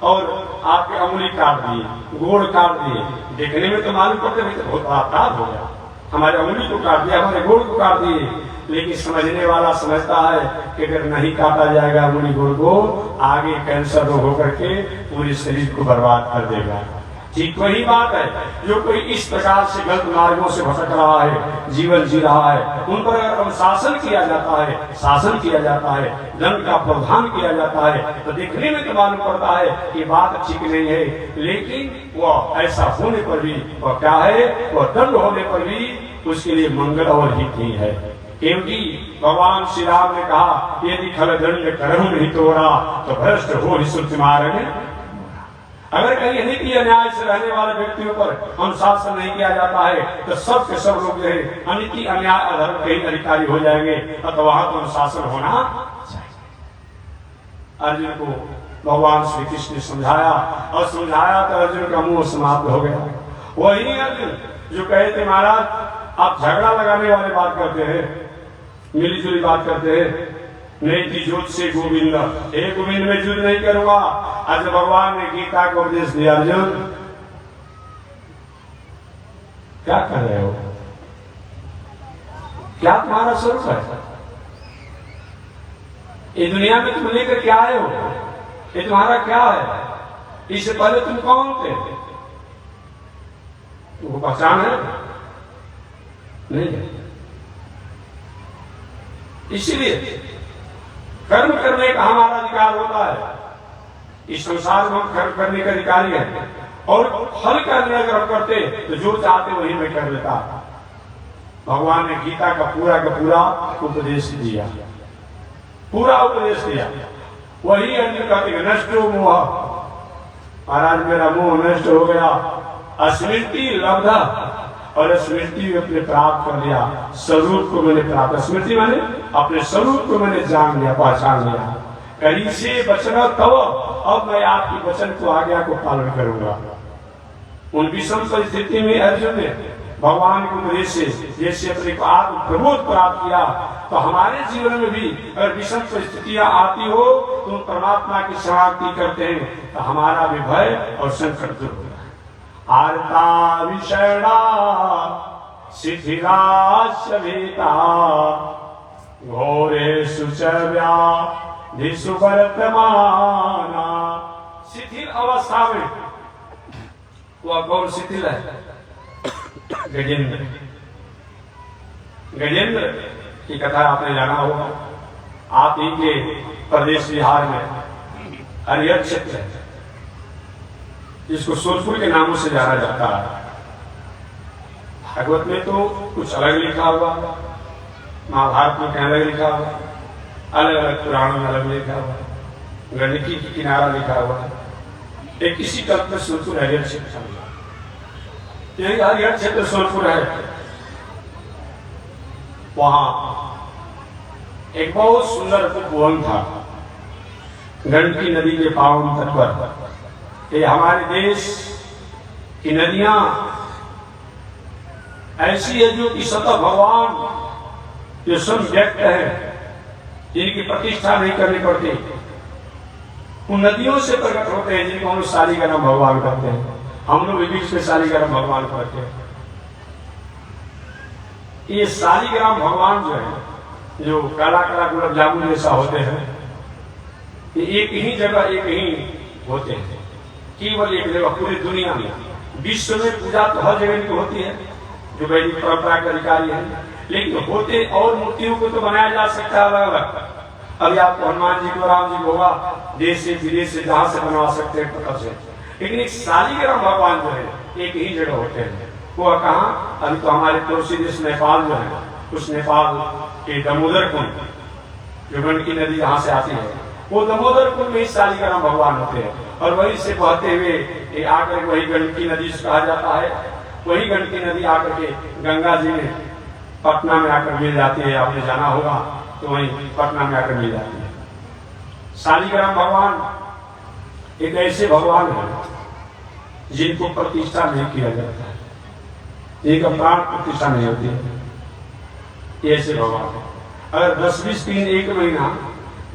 और आपके अंगुली काट दिए, गोड़ काट दिए। देखने में तो मालूम पड़ते भाई तो बहुत बड़ा अपराध हो गया, हमारे अंगुली को काट दिया, हमारे गोड़ को काट दिए। लेकिन समझने वाला समझता है कि अगर नहीं काटा जाएगा अंगुली गोड़ को, आगे कैंसर रोग होकर के पूरे शरीर को बर्बाद कर देगा। ठीक वही बात है, जो कोई इस प्रकार से गलत मार्गों से भटक रहा है, जीवन जी रहा है, उन पर अगर अनुशासन किया जाता है, शासन किया जाता है, दंड का प्रावधान किया जाता है, तो देखने में तो मालूम पड़ता है कि बात ठीक नहीं है। लेकिन वह ऐसा होने पर भी वह क्या है, वह दंड होने पर भी उसके लिए मंगल और हित नहीं है। क्योंकि भगवान श्री राम ने कहा, यदि खल दंड करहु नहीं तोड़ा तो भ्रष्ट हो सुरति मार्ग। अगर कहीं नीति अन्याय से रहने वाले व्यक्तियों पर अनुशासन नहीं किया जाता है तो सब के सब लोग जो है अनीति अन्याय अधर्म के ही अधिकारी हो जाएंगे, तो वहां तो अनुशासन होना चाहिए। अर्जुन को भगवान श्री कृष्ण ने समझाया और समझाया तो अर्जुन का मुंह समाप्त हो गया। वही अर्जुन जो कहे थे महाराज आप झगड़ा लगाने वाले बात करते हैं, मिली जुली बात करते हैं, नहीं जोत से गोविंद, एक गोविंद में युद्ध नहीं करूंगा। आज भगवान ने गीता को उपदेश दिया, अर्जुन क्या कर रहे हो, क्या तुम्हारा स्वरूप है, ये दुनिया में तुम लेकर क्या आए हो, ये तुम्हारा क्या है, इससे पहले तुम कौन थे, तुमको पहचान है नहीं है। इसीलिए कर्म करने का हमारा अधिकार होता है, इस संसार में हम कर्म करने का अधिकारी है और फल करने अगर हम करते तो जो चाहते वही में कर लेता। भगवान ने गीता का पूरा उपदेश दिया, पूरा उपदेश दिया। वही अर्जुन कहते नष्ट हो मोह, महाराज मेरा मोह नष्ट हो गया, स्मृति लब्धा, और स्मृति अपने प्राप्त कर लिया, स्वरूप को मैंने प्राप्त, स्मृति मैंने अपने स्वरूप को मैंने जान लिया, पहचान लिया। कहीं से बचना तब, अब मैं आपकी वचन को आज्ञा को पालन करूंगा। उन विषम परिस्थिति में अर्जुन ने भगवान के उपदेश से जैसे अपने आत्म प्रबोध प्राप्त किया, तो हमारे जीवन में भी अगर विषम परिस्थितियां आती हो तो परमात्मा की शरणागति करते हैं तो हमारा भी भय और संकट दूर होता है। आर्ता विषणा शिथिलास्य भीता घोरेषु च व्याधिषु वर्तमाना। शिथिल अवस्था में वह कौन शिथिल है? गजेंद्र। गजेंद्र की कथा आपने जाना होगा। आप ही के प्रदेश बिहार में हरिहर क्षेत्र है जिसको सोनपुर के नामों से जाना जाता है। भागवत में तो कुछ अलग लिखा हुआ, महाभारत में कहीं अलग लिखा हुआ, अलग अलग पुराणों में अलग लिखा हुआ, गंडकी की किनारा लिखा हुआ। एक इसी तर्क में सोनपुर हरिहर क्षेत्र, यही हरिहर क्षेत्र सोनपुर है। वहां एक बहुत सुंदर उपवन था गंडकी नदी के पावन तट पर। ये हमारे देश की नदियां ऐसी है जो कि सतत भगवान जो स्वयं व्यक्त है, जिनकी प्रतिष्ठा नहीं करनी पड़ती, उन नदियों से प्रकट होते हैं जिनको हम शालिग्राम भगवान कहते हैं। हम लोग बीच में शालिग्राम भगवान कहते हैं। ये शालिग्राम भगवान जो है, जो काला काला गुलाब जामुन जैसा होते हैं, ये एक ही जगह एक ही होते हैं, केवल एक जगह पूरी दुनिया में। विश्व में पूजा तो हर जगह की होती है जो वैदिक परंपरा के अधिकारी है, लेकिन होते और मूर्तियों को तो बनाया जा सकता है अलग अलग। अभी आपको हनुमान जी को, राम जी को होगा, देश से विदेश से जहां से बनवा सकते हैं पता से, लेकिन एक शालिग्राम भगवान जो है एक ही जगह होते हैं। वो कहाँ? अभी तो हमारे पड़ोसी देश नेपाल जो है, उस नेपाल के दामोदर कुंड, जो गंडकी नदी जहां से आती है, वो दामोदर कुंड में ही शालिग्राम भगवान होते हैं। और वहीं से बहते हुए आकर वही गंडकी नदी से कहा जाता है। वही गंडकी नदी आकर के गंगा जी में पटना में आकर मिल जाती है। आपने जाना होगा तो वही पटना में आकर मिल जाती है। शालिग्राम भगवान एक ऐसे भगवान है जिनको प्रतिष्ठा नहीं किया जाता है, जिनका प्राण प्रतिष्ठा नहीं होती है, ऐसे भगवान है। अगर 10-20 दिन, एक महीना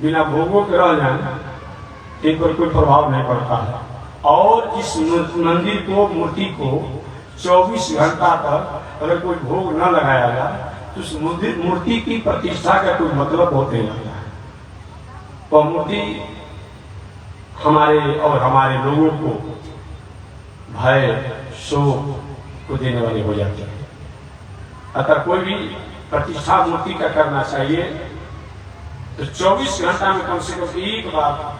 बिना भोगों के रह जाए इन पर कोई प्रभाव नहीं पड़ता है। और इस मंदिर को, मूर्ति को 24 घंटा तक अगर कोई भोग न लगाया जाए तो उस मूर्ति की प्रतिष्ठा का कोई मतलब होते नहीं है। तो मूर्ति हमारे और हमारे लोगों को भय, शोक को देने वाले हो जाते हैं। अतः कोई भी प्रतिष्ठा मूर्ति का करना चाहिए तो 24 घंटा में कम से कम एक बार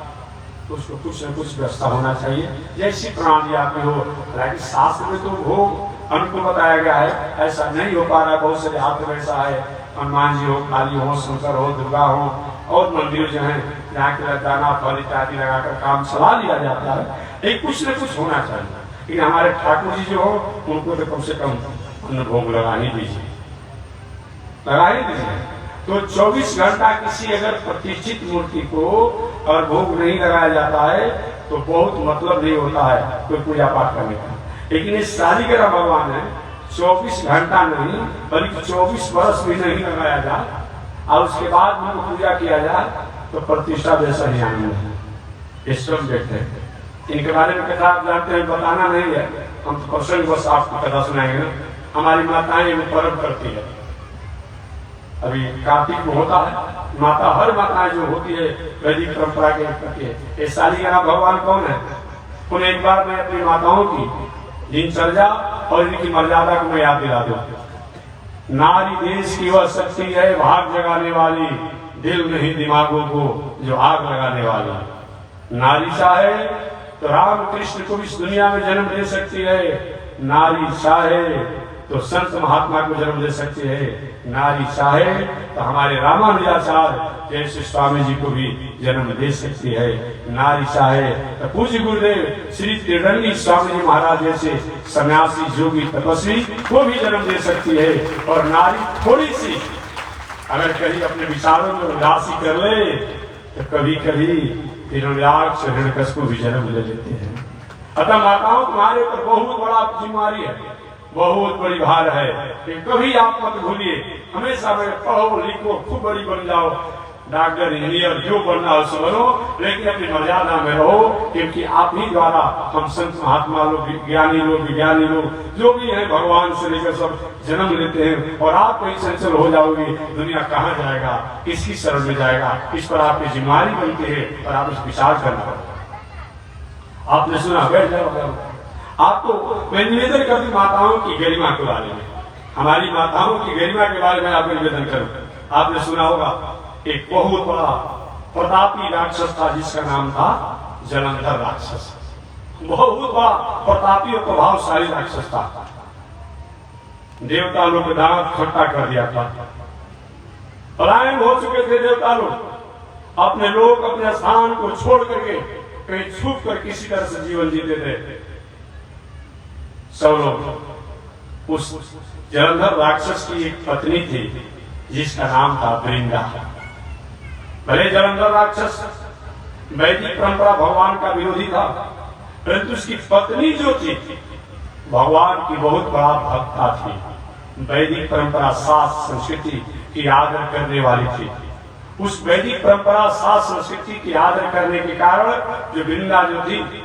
उसको कुछ न कुछ व्यवस्था होना चाहिए। जैसी प्रणाली आपकी हो, हालांकि शास्त्र में तो भोग हमको बताया गया है, ऐसा नहीं हो पा रहा। बहुत सारे हाथ में ऐसा है, हनुमान जी हो, काली हो, शंकर हो, दुर्गा हो, और मंदिर जो है जहाँ के दाना फल इत्यादि लगाकर काम चला लिया जाता है। एक कुछ न कुछ होना चाहिए। लेकिन हमारे ठाकुर जी जो हो उनको तो कम से कम अन्न भोग लगा ही दीजिए, लगा ही दीजिए। तो 24 घंटा किसी अगर प्रतिष्ठित मूर्ति को और भोग नहीं लगाया जाता है तो बहुत मतलब नहीं होता है कोई पूजा पाठ करने का। लेकिन इस शालिग्राम भगवान है 24 घंटा नहीं बल्कि 24 वर्ष भी नहीं लगाया जाए और उसके बाद उनको पूजा किया जाए तो प्रतिष्ठा जैसा ही आनंद है। इस सब्जेक्ट है, इनके बारे में कथा आप जानते हैं, बताना नहीं है, हम तो प्रसंग बस आपको कथा सुनाएंगे ना। हमारी माताएं वो पर्व करती है, अभी कार्तिक में होता है। माता हर माताएं जो होती है वैदिक परंपरा के करती है। ये शालिग्राम भगवान कौन है? उन एक बार मैं अपनी माताओं की दिनचर्या और इनकी मर्यादा को मैं याद दिला दूं। नारी देश की वह शक्ति है भाग जगाने वाली, दिल नहीं दिमागों को जो आग लगाने वाली। नारी चाहे तो राम कृष्ण को इस दुनिया में जन्म दे सकती है, नारी चाहे तो संत महात्मा को जन्म दे सकती है, नारी चाहे तो हमारे रामानुजाचार्य जैसे स्वामी जी को भी जन्म दे सकती है, नारी चाहे तो पूज्य गुरुदेव श्री त्रिरंगी स्वामी जी महाराज जैसे सन्यासी योगी तपस्वी को भी जन्म दे सकती है। और नारी थोड़ी सी अगर कहीं अपने विचारों में उदासी कर ले तो कभी कभी हिरण्याक्ष हिरण्यकश्यप को भी जन्म ले लेते हैं। अतः माताओं तुम्हारे ऊपर बहुत बड़ा जिम्मेदारी है, बहुत बड़ी भार है। कभी आप मत भूलिए, हमेशा में पढ़ो लिखो, खूब बड़ी बन जाओ, डॉक्टर इंजीनियर जो बनना हो सो बनो, लेकिन अपनी मर्यादा में रहो, क्योंकि आप ही द्वारा हम संत महात्मा लोग, ज्ञानी लोग, विज्ञानी लोग जो भी है भगवान से लेकर सब जन्म लेते हैं। और आप कहीं चंचल हो जाओगे, दुनिया कहाँ जाएगा, किसकी शरण में जाएगा, इस पर आपकी जिम्मेदारी बनती है और आप इस विचार करना पड़ेगा। आपने सुना बैठ जाओ। आपको मैं निवेदन करती माताओं की गरिमा के बारे में, हमारी माताओं की गरिमा के बारे में आपको निवेदन करूं। आपने सुना होगा एक बहुत बड़ा प्रतापी राक्षस था जिसका नाम था जलंधर राक्षस। बहुत बड़ा प्रतापी और प्रभावशाली राक्षस था। देवता लोग दांत खट्टा कर दिया था, पलायन हो चुके थे देवता लोग। अपने लोग अपने स्थान को छोड़ करके कहीं छुप कर किसी तरह से जीवन जीते थे सब लोग। उस जलंधर राक्षस की एक पत्नी थी जिसका नाम था वृंदा। भले जलंधर राक्षस वैदिक परंपरा भगवान का विरोधी था, परंतु उसकी पत्नी जो थी भगवान की बहुत बड़ा भक्ता थी। वैदिक परंपरा शास्त्र संस्कृति की आदर करने वाली थी। उस वैदिक परंपरा शास्त्र संस्कृति की आदर करने के कारण जो वृंदा जो थी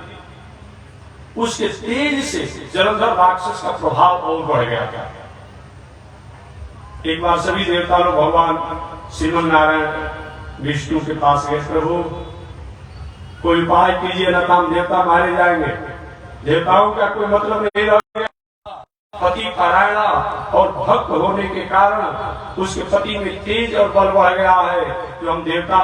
उसके तेज से जलंधर राक्षस का प्रभाव और बढ़ गया। एक बार सभी देवता लोग भगवान श्रीमन नारायण विष्णु के पास गए, प्रभु कोई उपाय कीजिए न तो हम देवता मारे जाएंगे। देवताओं का कोई मतलब नहीं रह गया। पति पारायणा और भक्त होने के कारण उसके पति में तेज और बल बढ़ गया है, जो हम देवता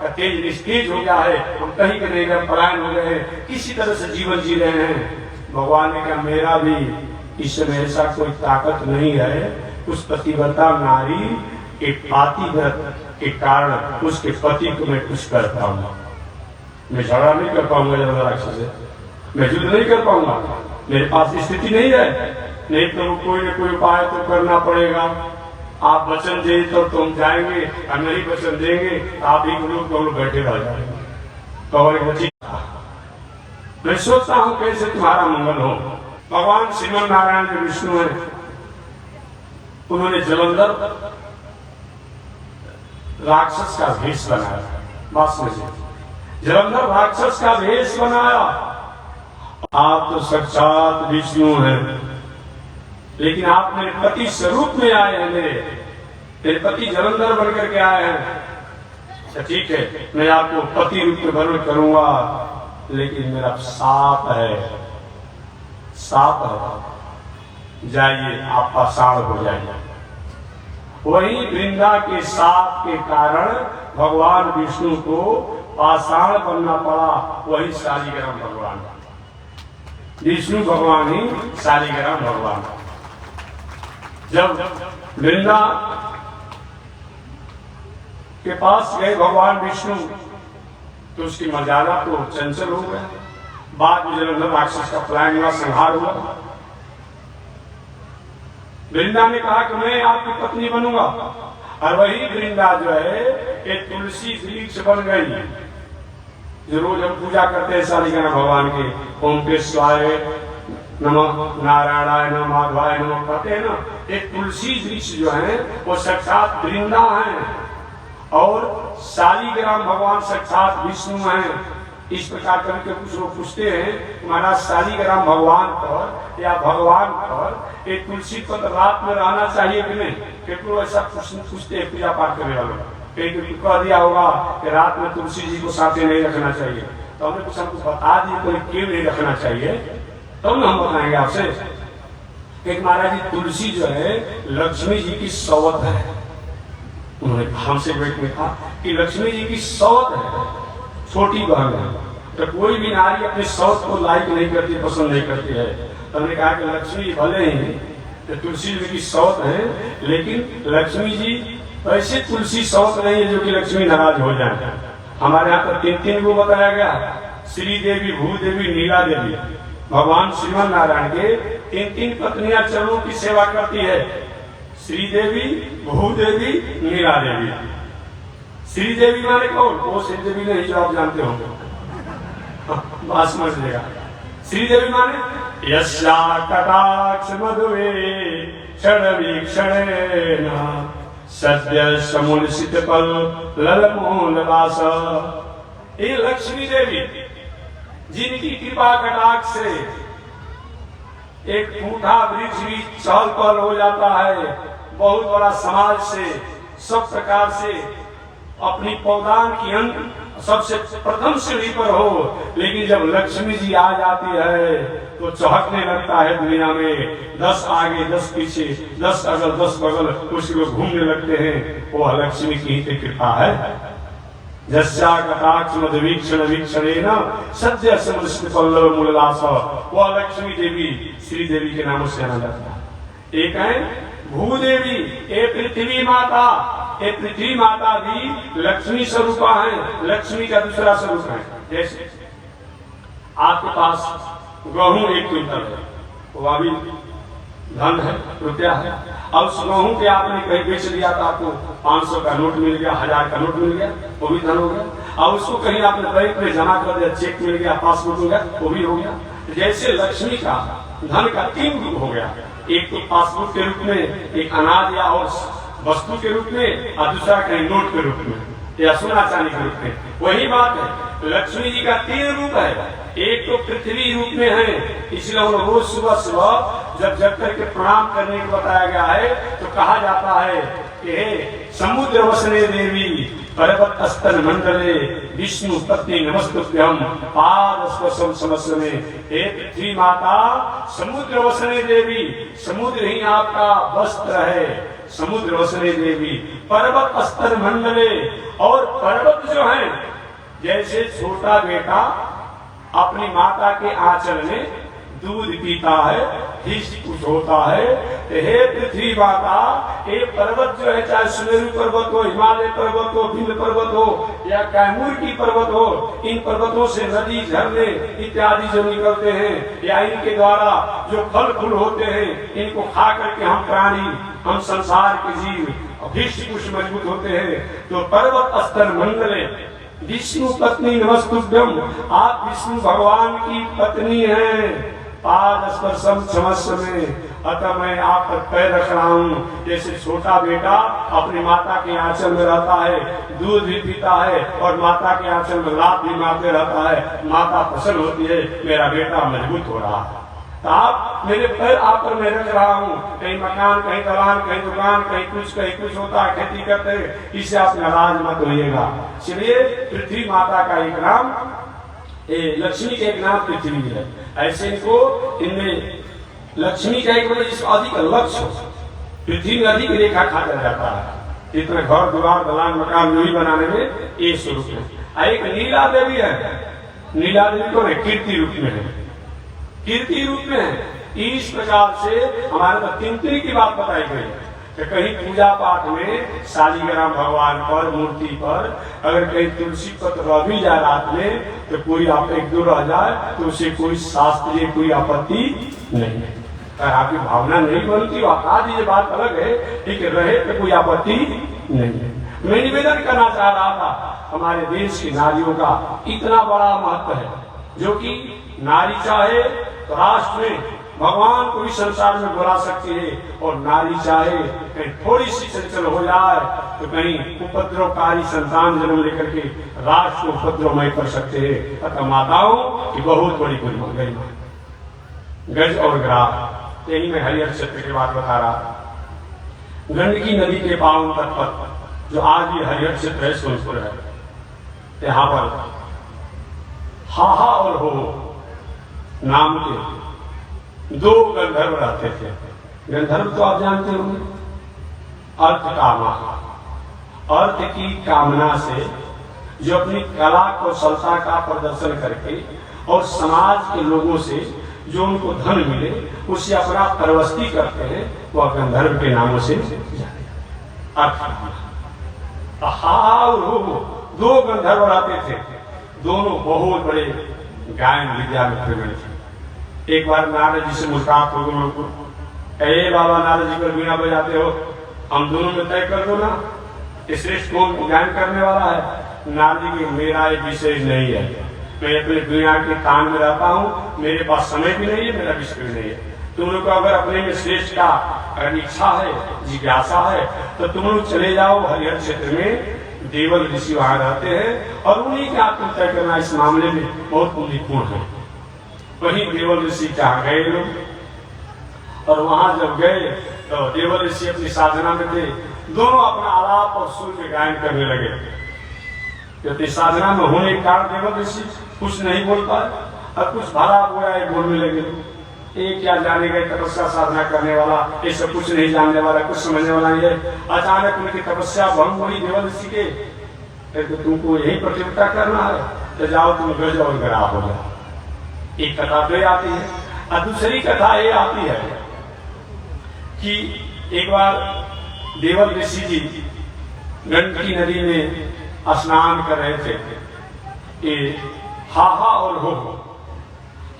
का तेज निस्तेज हो गया है, हम कहीं के नहीं पलायन हो गए हैं, किसी तरह से जीवन जी रहे हैं। भगवान ने कहा मेरा भी इसमें ऐसा कोई ताकत नहीं है। उस पतिव्रता नारी के पातिव्रत के कारण उसके पति को मैं कुछ कर पाऊंगा, मैं झगड़ा नहीं कर पाऊंगा जलंधर राक्षस से, मैं युद्ध नहीं कर पाऊंगा, मेरे पास स्थिति नहीं है। नहीं तो कोई न कोई उपाय तो करना पड़ेगा। आप वचन दे तो तुम जाएंगे, और नहीं वचन देंगे आप ही लोग दोनों बैठे रह जाएंगे। तो मैं सोचता हूं कैसे तुम्हारा मंगल हो। भगवान श्रीमन नारायण जो विष्णु है उन्होंने जलंधर राक्षस का भेष बनाया। बात समझिए, जलंधर राक्षस का वेश बनाया, आप तो साक्षात विष्णु हैं, लेकिन आप मेरे पति स्वरूप में आए हैं, मेरे पति जलंधर बनकर के आए हैं। तो ठीक है, मैं आपको पति रूप में वर्ण करूंगा, लेकिन मेरा साप है, साप है, जाइए आप पाषाण हो जाइए। वही वृंदा के साप के कारण भगवान विष्णु को पाषाण बनना पड़ा। वही शालिग्राम भगवान, विष्णु भगवान ही शालिग्राम भगवान। जब वृंदा के पास गए भगवान विष्णु, तो उसकी मर्यादा तो चंचल हो गए। बाद में जलंधर राक्षस का पलायन हुआ, संहार हुआ। वृंदा ने कहा कि मैं आपकी पत्नी बनूंगा, और वही वृंदा जो है एक तुलसी वृक्ष बन गई। जो रोज हम पूजा करते हैं शालिग्राम भगवान के, ओम कृष्णाय नमः, नारायणाय नमः, माधवाय नमः कहते हैं ना, एक तुलसी वृक्ष जो है वो साक्षात वृंदा है, और शालिग्राम भगवान साक्षात विष्णु हैं। इस प्रकार करके कुछ लोग पूछते हैं महाराज शालिग्राम भगवान पर या भगवान पर एक तुलसी पत्र रात में रहना चाहिए कि नहीं? क्योंकि ऐसा पूछते हैं पूजा पाठ करने वालों, कह दिया होगा कि रात में तुलसी जी को साथे नहीं रखना चाहिए। तो हमने कुछ हमको बता दिए कोई क्यों नहीं रखना चाहिए, तो हम बताएंगे आपसे। एक महाराज जी तुलसी जो है लक्ष्मी जी की सौवत है। उन्होंने हमसे बैठ में कहा कि लक्ष्मी जी की सौत है, छोटी बहन है, तो कोई भी नारी अपनी सौत को लाइक नहीं करती, पसंद नहीं करती है। तो हमने कहा कि लक्ष्मी जी भले ही तो तुलसी जी की सौत है, लेकिन लक्ष्मी जी ऐसे तुलसी सौत नहीं है जो कि लक्ष्मी नाराज हो जाए। हमारे यहाँ पर 3 को बताया गया, श्री देवी, भूदेवी, नीला देवी। भगवान श्रीमन नारायण के 3 पत्नियां चरणों की सेवा करती है, श्रीदेवी, भूदेवी, नीला देवी। श्रीदेवी माने कौन? वो श्रीदेवी नहीं जो आप जानते होंगे, बात समझ लेगा। श्रीदेवी माने यस्या कटाक्ष मधुवे क्षणवीक्षणेन सद्य समुलसित पल ललमोहनवास। ये लक्ष्मी देवी जिनकी कृपा कटाक्ष से एक फूटा वृक्ष भी चहल पहल हो जाता है, बहुत बड़ा समाज से सब प्रकार से अपनी पौदान की अंक सबसे प्रथम सीढ़ी पर हो, लेकिन जब लक्ष्मी जी आ जाती है तो चहकने लगता है दुनिया में। 10 आगे 10 पीछे, 10 अगल 10 बगल कुछ लोग घूमने लगते हैं। वो लक्ष्मी की कृपा है। जस्या कटाक्ष मधुवीक्षण वीक्षणेन सद्य समृष्ट पल्लव मूललास। वह लक्ष्मी देवी श्री देवी के नामों से आना जाता है। एक है भूदेवी, ये पृथ्वी माता। ये पृथ्वी माता भी लक्ष्मी स्वरूपा है, लक्ष्मी का दूसरा स्वरूप है। जैसे आपके पास गेहूं 1 क्विंटल है, वह भी धन है, रुपया है, और उस गेहूं के आपने कहीं बेच लिया तो आपको 500 का नोट मिल गया, 1000 का नोट मिल गया, वो भी धन हो गया। और उसको कहीं आपने बैंक में जमा कर दिया, चेक मिल गया, पासबुक हो गया, वो भी हो गया। जैसे लक्ष्मी का धन का 3 रूप हो गया, एक तो पासबुक के रूप में, एक अनाज या और वस्तु के रूप में, और दूसरा कहीं नोट के रूप में या सोना चांदी के रूप में। वही बात है, लक्ष्मी जी का 3 रूप है। एक तो पृथ्वी रूप में है, इसलिए हम रोज सुबह सुबह जब करके प्रणाम करने को बताया गया है तो कहा जाता है कि हे समुद्र वसने देवी पर्वत स्तन मंडले विष्णु पत्नी नमस्तुभ्यम पाद स्पर्शम समस्मे। हे पृथ्वी माता, समुद्र वसने देवी, समुद्र ही आपका वस्त्र है, समुद्र वसने देवी पर्वत स्तन मंडले। और पर्वत जो है, जैसे छोटा बेटा अपनी माता के आंचल में दूध पीता है, हिष्ट कुछ होता है, हे पृथ्वी माता, ये पर्वत जो है, चाहे सुमेरु पर्वत हो, हिमालय पर्वत हो, विंध्य पर्वत हो या कैमूर की पर्वत हो, इन पर्वतों से नदी, झरने इत्यादि जो निकलते हैं, या इनके द्वारा जो फल फूल होते हैं, इनको खा करके हम प्राणी, हम संसार के जीव हिष्ट कुछ मजबूत होते हैं। तो पर्वत स्तर मंडले विष्णु पत्नी नमस्तुभ्यम, आप विष्णु भगवान की पत्नी हैं। पाद स्पर्शम क्षमस्व में, अतः मैं आप पर पैर रख रहा हूँ। जैसे छोटा बेटा अपनी माता के आंचल में रहता है, दूध भी पीता है और माता के आंचल में लात भी मारते रहता है, माता प्रसन्न होती है, मेरा बेटा मजबूत हो रहा है। तो आप मेरे पैर आप पर मैं रख रहा हूँ। कहीं मकान, कहीं दलान, कहीं दुकान, कहीं कुछ होता है, खेती करते हैं, इससे आप नाराज मत होइएगा। इसलिए पृथ्वी माता का एक नाम, लक्ष्मी का एक नाम पृथ्वी है। ऐसे इनको, इनमें लक्ष्मी का एक मतलब जिसको अधिक लक्ष्य हो, पृथ्वी में अधिक रेखा खाता जाता है। इतना घर द्वार दलान मकान जो ही बनाने में ये स्वरूप है। एक नीला देवी है, नीला देवी को कीर्ति रूप में है, कीर्ति रूप में है। इस प्रकार से हमारे पास तिंत्री की बात बताई गई है कि कहीं पूजा पाठ में शालिग्राम भगवान पर, मूर्ति पर अगर कहीं तुलसी पत्र रह भी जाए रात में, तो कोई आप एक दो रह जाए तो उसे कोई शास्त्रीय कोई आपत्ति नहीं है। अगर आपकी भावना नहीं बनती, हटा दीजिए, बात अलग है, लेकिन रहे तो कोई आपत्ति नहीं है। मैं निवेदन करना चाह रहा था, हमारे देश की नारियों का इतना बड़ा महत्व है, जो कि नारी चाहे तो राष्ट्र में भगवान को भी संसार में बुला सकती है, और नारी चाहे कहीं थोड़ी सी चंचल हो जाए तो कहीं उपद्रवकारी संतान जन्म लेकर के राष्ट्र को उपद्रवमय कर सकते हैं। अतः माताओं की बहुत बड़ी गरिमा, गज और ग्राह। यही मैं हरिहर क्षेत्र की बात बता रहा था। गंडकी नदी के पावन तट पर, जो आज भी हरिहर क्षेत्र है, सोनपुर है, यहाँ पर हाहा और हो नाम के दो गंधर्व रहते थे। गंधर्व तो आप जानते होंगे, अर्थ कामा, अर्थ की कामना से जो अपनी कला कौशलता का प्रदर्शन करके और समाज के लोगों से जो उनको धन मिले उससे अपना परवस्ती करते हैं, वह गंधर्व के नामों से जाने। अर्थ दो गंधर्व रहते थे, दोनों बहुत बड़े गायन विद्या में प्रवीण थे। एक बार नारद जी से मुलाकात हो गई, बाबा नारद जी पर वीणा बजाते हो, हम दोनों में तय कर दो ना, श्रेष्ठ कौन गायन करने वाला है। नारद जी की मेरा एक विषय नहीं है, मैं अपने दुनिया के काम में रहता हूँ, मेरे पास समय भी नहीं है, मेरा विषय भी नहीं है। तुम लोग को अगर अपने में श्रेष्ठ का अगर इच्छा है, जिज्ञासा है, तो तुम लोग चले जाओ हरिहर क्षेत्र में, देवल ऋषि वहां रहते हैं और उन्हीं के आप तय करना, इस मामले में बहुत निपुण है। वहीं देवल ऋषि जहाँ गए लोग, और वहां जब गए तो देवल ऋषि अपनी साधना में थे, दोनों अपना आलाप और सुर में गायन करने लगे। अपनी साधना में होने के कारण देवल ऋषि कुछ नहीं बोल पाए और कुछ भला बुरा बोलने लगे। एक क्या जाने गए तपस्या साधना करने वाला, ये सब कुछ नहीं जानने वाला, कुछ समझने वाला नहीं है। अचानक उनकी तपस्या भंग हुई देवल ऋषि के, तो तुमको यही प्रतियोगिता करना है, तो जाओ तुम गज और ग्राह हो जाओ। एक कथा तो आती है, और दूसरी कथा ये आती है कि एक बार देवल ऋषि जी गंडकी नदी में स्नान कर रहे थे। ये हाहा और हो,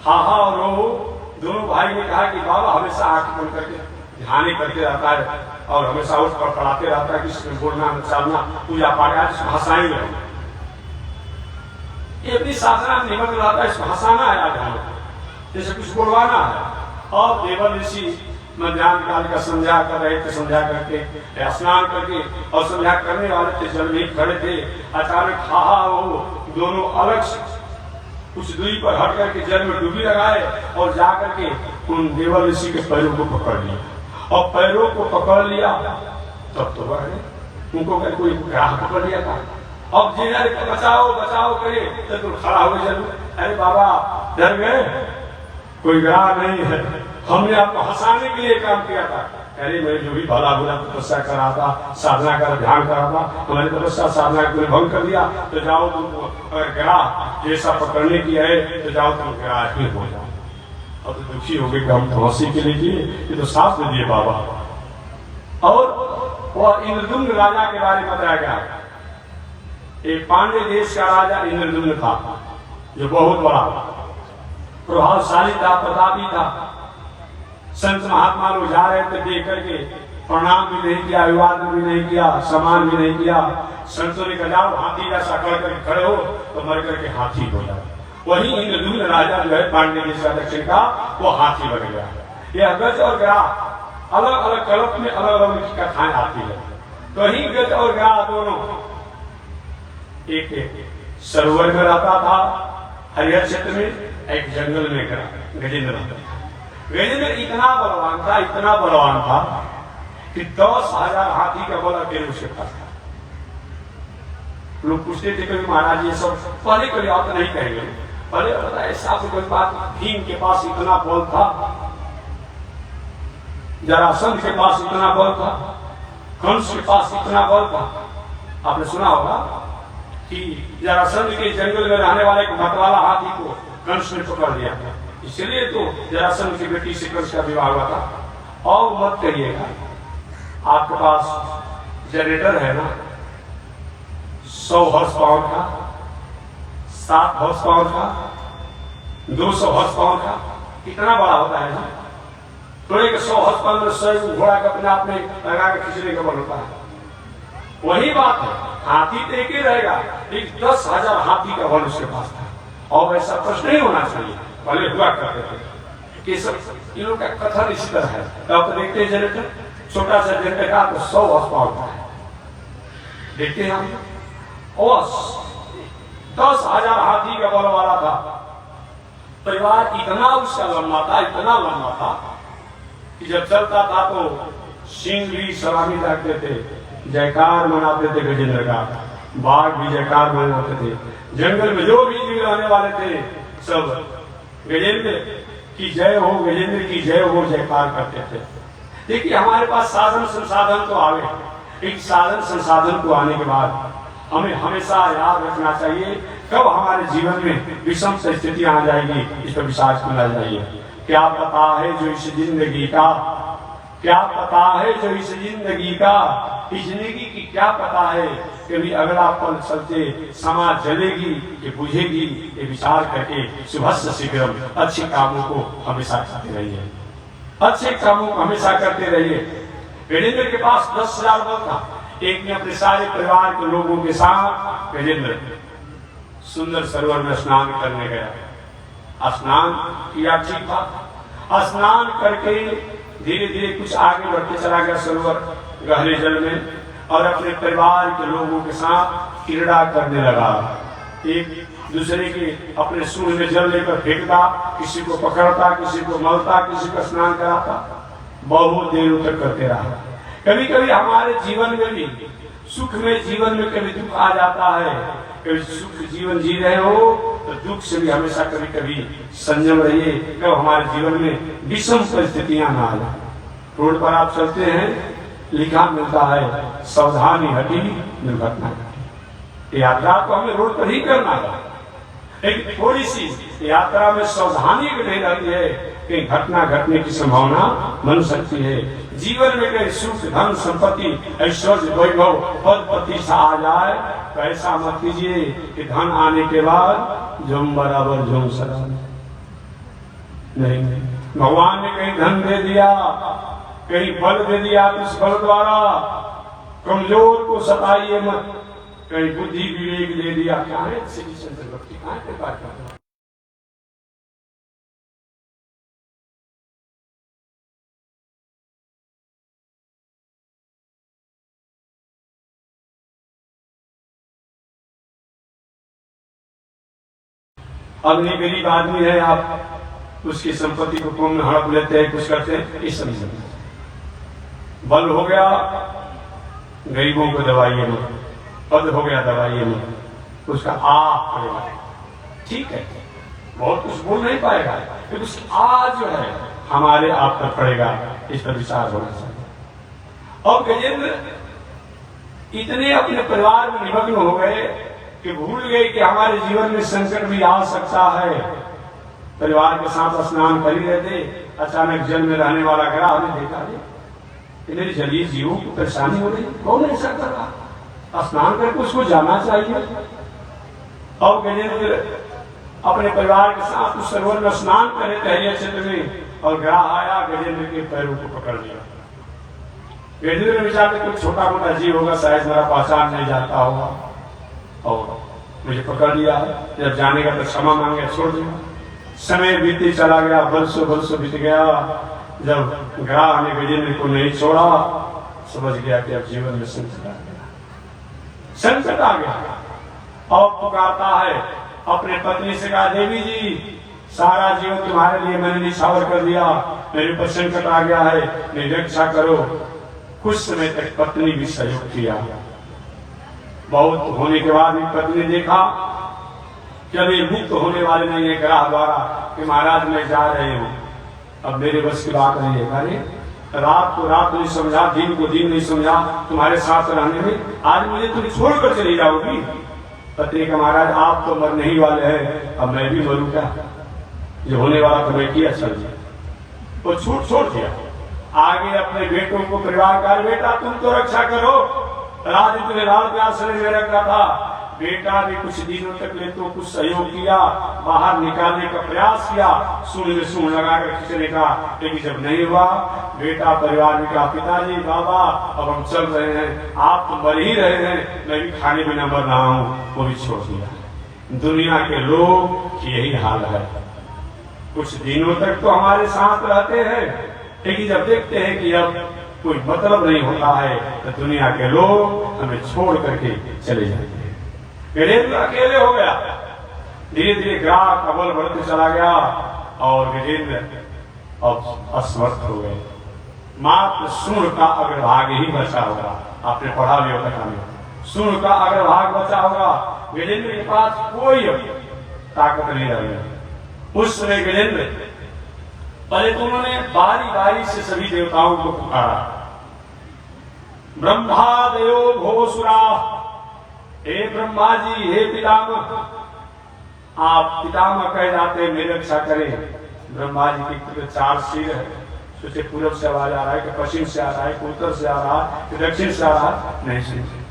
हाहा और हो दोनों भाई ने कहा कि बाबा हमेशा आंख बंद करके ध्यान करते रहता है और हमेशा उस पर पढ़ाते रहता है कि बोलना चलना पूजा पाठ आज भाषाएं में ये अपनी साधना में निमग्न रहता है, इसको हंसाना है आज हमें, जैसे कुछ बोलवाना है। और देवल ऋषि मध्याह्न काल का संध्या कर रहे थे, संध्या करके स्नान करके और संध्या करने वाले थे, जल में खड़े थे। अचानक हाहा वो दोनों अलग कुछ दूरी पर हट करके जल में डूबी लगाए और जाकर के उन देवल ऋषि के पैरों को पकड़ लिया, और पैरों को पकड़ लिया तब तो बढ़े उनको कोई ग्राह पकड़ लिया था। अब जिन्हें बचाओ बचाओ करे तो तुम खड़ा हो जरूर, अरे बाबा डर गए, कोई ग्राह नहीं है, हमने आपको हंसाने के लिए काम किया था। अरे मैं जो भी भला बुरा तपस्या कर रहा था, साधना कर ध्यान कर रहा था, हमारी तपस्या साधना को भंग कर दिया, तो जाओ तुमको अगर ग्राह जैसा पकड़ने की है तो जाओ तुम ग्राह ही हो जाओ। अब तो दुखी हो गए कि हम तपस्या के लिए किए, ये तो साथ में दिए बाबा। और वह इंद्रदुम्न राजा के बारे में बताया गया। एक पांडे देश का राजा इंद्रदुम्न था, जो बहुत बड़ा प्रभावशाली था, प्रतापी था। संत महात्मा लोग जा रहे थे, देख करके प्रणाम भी नहीं किया, अभिवादन भी नहीं किया, सम्मान भी नहीं किया। संतों ने कहा जाओ हाथी जैसा कर करके खड़े हो तो मर करके हाथी हो जाओ। वही इंद्रद्युम्न राजा जो है पांड्य देश का दक्षिण का, वो हाथी बन गया। यह गज और ग्राह अलग अलग कल्प में अलग अलग की कथाएं आती है। तो ही गज और ग्राह दोनों एक सरोवर में रहता था हरिहर क्षेत्र में, एक जंगल में गजेंद्र रहता था। गजेंद्र इतना बलवान था कि 10,000 हाथी का बल अकेले उसके पास था। लोग पूछते थे कभी महाराज ये सब पहले कभी आप नहीं कहेंगे, पहले ऐसा कोई बात, भीम के पास इतना बल था, जरासंध के पास इतना बल था, कंस के पास इतना बल था। आपने सुना होगा कि जरासंध के जंगल में रहने वाले एक मतवाला हाथी को कंस ने पकड़ लिया था, इसलिए तो जरासंध की बेटी से कंस का विवाह हुआ था। और मत करिएगा, आपके पास जनरेटर है ना 100 हॉर्स पावर का, 7 हॉर्स पावर का, 200 हॉर्स पावर का, कितना बड़ा होता है ना। तो एक 100 हॉर्स पावर में 100 घोड़ा का अपने आप में लगा के खींचने का बल होता है। वही बात है, हाथी तो एक ही रहेगा, एक 10,000 हाथी का बल उसके पास था। और ऐसा प्रश्न नहीं होना चाहिए, पहले हुआ करते थे कि सब इन लोग का कथन इसी तरह है। तो आप देखते हैं जनरेटर, छोटा सा जनरेटर का तो 100 हॉर्स पावर का है, देखते हैं हम। और 10,000 हाथी का बल वाला था। परिवार इतना उसका लंबा था, इतना लंबा था कि जब चलता था तो सिंह भी सलामी रखते थे, जयकार मनाते थे गजेंद्र का, बाघ भी जयकार मनाते थे। जंगल में जो भी जीव रहने वाले थे सब गजेंद्र की जय हो, गजेंद्र की जय हो जयकार करते थे। देखिए हमारे पास साधन संसाधन तो आवे, एक साधन संसाधन को आने के बाद हमें हमेशा याद रखना चाहिए कब हमारे जीवन में विषम परिस्थितियां आ जाएगी, इस पर विचार करना चाहिए। क्या पता है जो इस जिंदगी का, क्या पता है जो इस जिंदगी का, इस जिंदगी की क्या पता है कभी अगला पल चलते समाज जलेगी कि बुझेगी। ये विचार करके सुबह से शीघ्र अच्छे कामों को हमेशा करते रहिए, अच्छे कामों को हमेशा करते रहिए। गजेंद्र के पास 10,000 बल था। एक ने अपने सारे परिवार के लोगों के साथ गजेंद्र सुंदर सरोवर में स्नान करने गया। स्नान किया, ठीक था। स्नान करके धीरे धीरे कुछ आगे बढ़ते चला गया सरोवर गहरे जल में, और अपने परिवार के लोगों के साथ क्रीड़ा करने लगा। एक दूसरे के अपने सूंड में जल लेकर फेंकता, किसी को पकड़ता, किसी को मलता, किसी को स्नान कराता। बहुत देर तक करते रहा। कभी कभी हमारे जीवन में भी सुख में जीवन में कभी दुख आ जाता है, कभी सुख जीवन जी रहे हो तो दुख से भी हमेशा कभी कभी संयम रहिए, कब हमारे जीवन में विषम परिस्थितियां ना आ जाए। रोड पर आप चलते हैं, लिखा मिलता है सावधानी हटी दुर्घटना घटी। यात्रा तो हमें रोड पर ही करना है, लेकिन थोड़ी सी यात्रा में सावधानी भी नहीं रहती है, कहीं घटना घटने की संभावना बन सकती है। जीवन में कहीं सुख धन संपत्ति ऐश्वर्य वैभव पद प्रतिष्ठा आ जाए तो ऐसा मत कीजिए कि धन आने के बाद झुम बराबर झुम सदा नहीं। भगवान ने कहीं धन दे दिया, कहीं बल दे दिया, इस बल द्वारा कमजोर को सताइए मत, कहीं बुद्धि विवेक दे दिया। क्या है भक्ति, कहाँ है कृपा करना। अगली गरीब आदमी है, आप उसकी संपत्ति को कम हड़प लेते हैं, कुछ करते हैं, इस समझ बल हो गया गरीबों को दवाइए मत, पद हो गया दवाइए मत, उसका आप पड़ेगा। ठीक है, बहुत कुछ बोल नहीं पाएगा, लेकिन उसका आज जो है हमारे आप पर पड़ेगा, इस पर विचार होना चाहिए। और गजेंद्र इतने अपने परिवार में निमग्न हो गए कि भूल गए कि हमारे जीवन में संकट भी आ सकता है। परिवार के साथ स्नान कर ही रहे थे, अचानक जल में रहने वाला ग्राह ने देखा मेरे जलीय जीवों को परेशानी हो रही, कौन ऐसा कर रहा, स्नान करके उसको जाना चाहिए। और गजेंद्र अपने परिवार के साथ उस सरोवर में स्नान करे टहरिया क्षेत्र में, और ग्राह आया, गजेंद्र के पैरों को पकड़ लिया। गजेंद्र ने विचार कोई छोटा मोटा जीव होगा, शायद मेरा पहचान नहीं जाता होगा, और मुझे पकड़ लिया है, जब जाने का तो क्षमा मांगे, छोड़ दिया। समय बीते चला गया, बरसों बीत गया। जब ग्राह ने गजेंद्र को नहीं छोड़ा, समझ गया कि अब जीवन में संकट आ गया, संकट आ गया। और पुकारता है अपने पत्नी से, कहा देवी जी सारा जीवन तुम्हारे लिए मैंने निछावर कर दिया, मेरे ऊपर संकट आ गया है, मेरी रक्षा करो। कुछ समय तक पत्नी भी सहयोग किया। बहुत होने के बाद भी पत्नी ने देखा कि अब ये मुक्त होने वाले नहीं है ग्राह द्वारा, कि महाराज मैं जा रहे हूं, अब मेरे बस की बात नहीं है। अरे रात को रात नहीं समझा, दिन को दिन नहीं समझा, तुम्हारे साथ रहने में आज मुझे तुम छोड़कर चली जाओगी। पत्नी का महाराज आप तो मरने ही वाले हैं, अब मैं भी मरूं क्या, जो होने वाला तो मैं किया चल दिया। वो छूट छोड़ दिया। आगे अपने बेटों को परिवार का, बेटा तुम तो रक्षा करो, राज तुम्हें लाल प्यास में रखा था। बेटा ने कुछ दिनों तक ले तो कुछ सहयोग किया, बाहर निकालने का प्रयास किया, सूंड में सूंड लगाकर खींचने का, लेकिन जब नहीं हुआ, बेटा परिवार में कहा पिताजी बाबा अब हम चल रहे हैं, आप तो मर ही रहे हैं, मैं भी खाने बिना मर रहा हूँ, वो भी छोड़ दिया। दुनिया के लोग की यही हाल है, कुछ दिनों तक तो हमारे साथ रहते हैं, लेकिन जब देखते हैं कि अब कोई मतलब नहीं होता है तो दुनिया के लोग हमें छोड़ करके चले जाते हैं। गजेंद्र अकेले हो गया। धीरे धीरे ग्राह का बल बढ़ते चला गया और गजेंद्र अब असमर्थ हो गए। मात्र सूंड का अग्रभाग ही बचा होगा, आपने पढ़ा भी होगा कहानी, सूंड का अग्रभाग बचा होगा। गजेंद्र के पास कोई ताकत नहीं रही। उस समय गजेंद्र पहले तो उन्होंने बारी बारी से सभी देवताओं को पुकारा, ब्रह्मा देव भोसुरा, हे ब्रह्मा जी, हे पितामह, आप पितामह कह जाते मेरी रक्षा करें। ब्रह्मा जी की 4 सिर है, सोचे पूरब से आवाज आ रहा है कि पश्चिम से आ रहा है, कि उत्तर से आ रहा है, कि दक्षिण से आ रहा है, नहीं सुनते।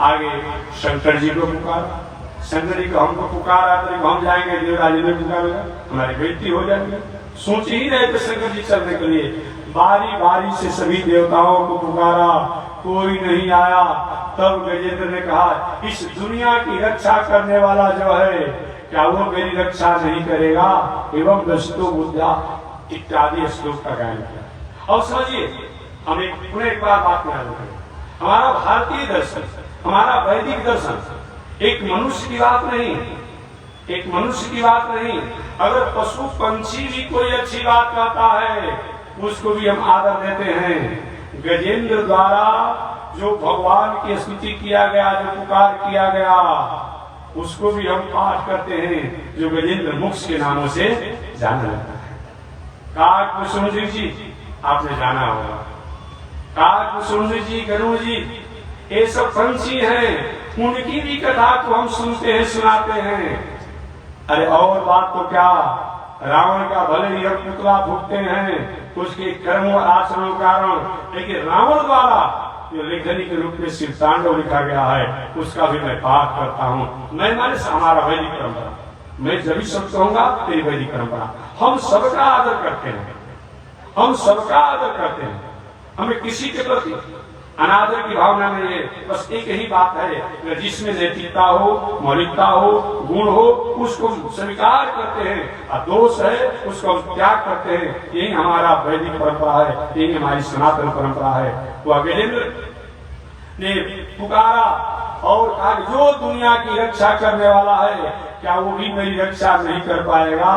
आगे शंकर जी को पुकारा, शंकर जी को हमको पुकारा तो हम जाएंगे, देवराज ने पुकारेगा, हमारी बेइज्जती हो जाएगी। सोच ही रहे थे शंकर जी चलने के लिए। बारी बारी से सभी देवताओं को पुकारा, कोई नहीं आया। तब गजेंद्र ने कहा इस दुनिया की रक्षा करने वाला जो है, क्या वो मेरी रक्षा नहीं करेगा? एवं दस्तु बुद्धा इत्यादि श्लोक का गायन किया। और समझिए, हम एक बार बात में आगे करें, हमारा भारतीय दर्शन, हमारा वैदिक दर्शन एक मनुष्य की बात नहीं, एक मनुष्य की बात नहीं। अगर पशु पंछी भी कोई अच्छी बात कहता है उसको भी हम आदर देते हैं। गजेंद्र द्वारा जो भगवान की स्तुति किया गया, जो पुकार किया गया, उसको भी हम पाठ करते हैं, जो गजेंद्र मुक्ष के नामों से जाना जाता है। काक कुसुम जी आपने जाना होगा, काक कुसुम जी, गरुड़ जी, ये सब पंछी हैं, उनकी भी कथा को हम सुनते हैं, सुनाते हैं। अरे और बात तो क्या, रावण का भले ही हम पुतला फूकते हैं उसके कर्म और आचरण कारण, लेकिन रावण द्वारा जो लेखनी के रूप में शिव तांडव लिखा गया है उसका भी मैं पाठ करता हूँ। मैं माने हमारा वैदिक परंपरा, मैं जब भी सब कहूंगा तेरी वैदिक परंपरा, हम सबका आदर करते हैं, हम सबका आदर करते हैं, हमें किसी के प्रति अनादर की भावना नहीं है। बस एक ही बात है, जिसमें नैतिकता हो, मौलिकता हो, गुण हो, उसको स्वीकार करते हैं, और दोष है उसको त्याग करते हैं। यही हमारा वैदिक परंपरा है, यही हमारी सनातन परंपरा है। वह गजेंद्र ने पुकारा और कहा जो दुनिया की रक्षा करने वाला है, क्या वो भी मेरी रक्षा नहीं कर पाएगा?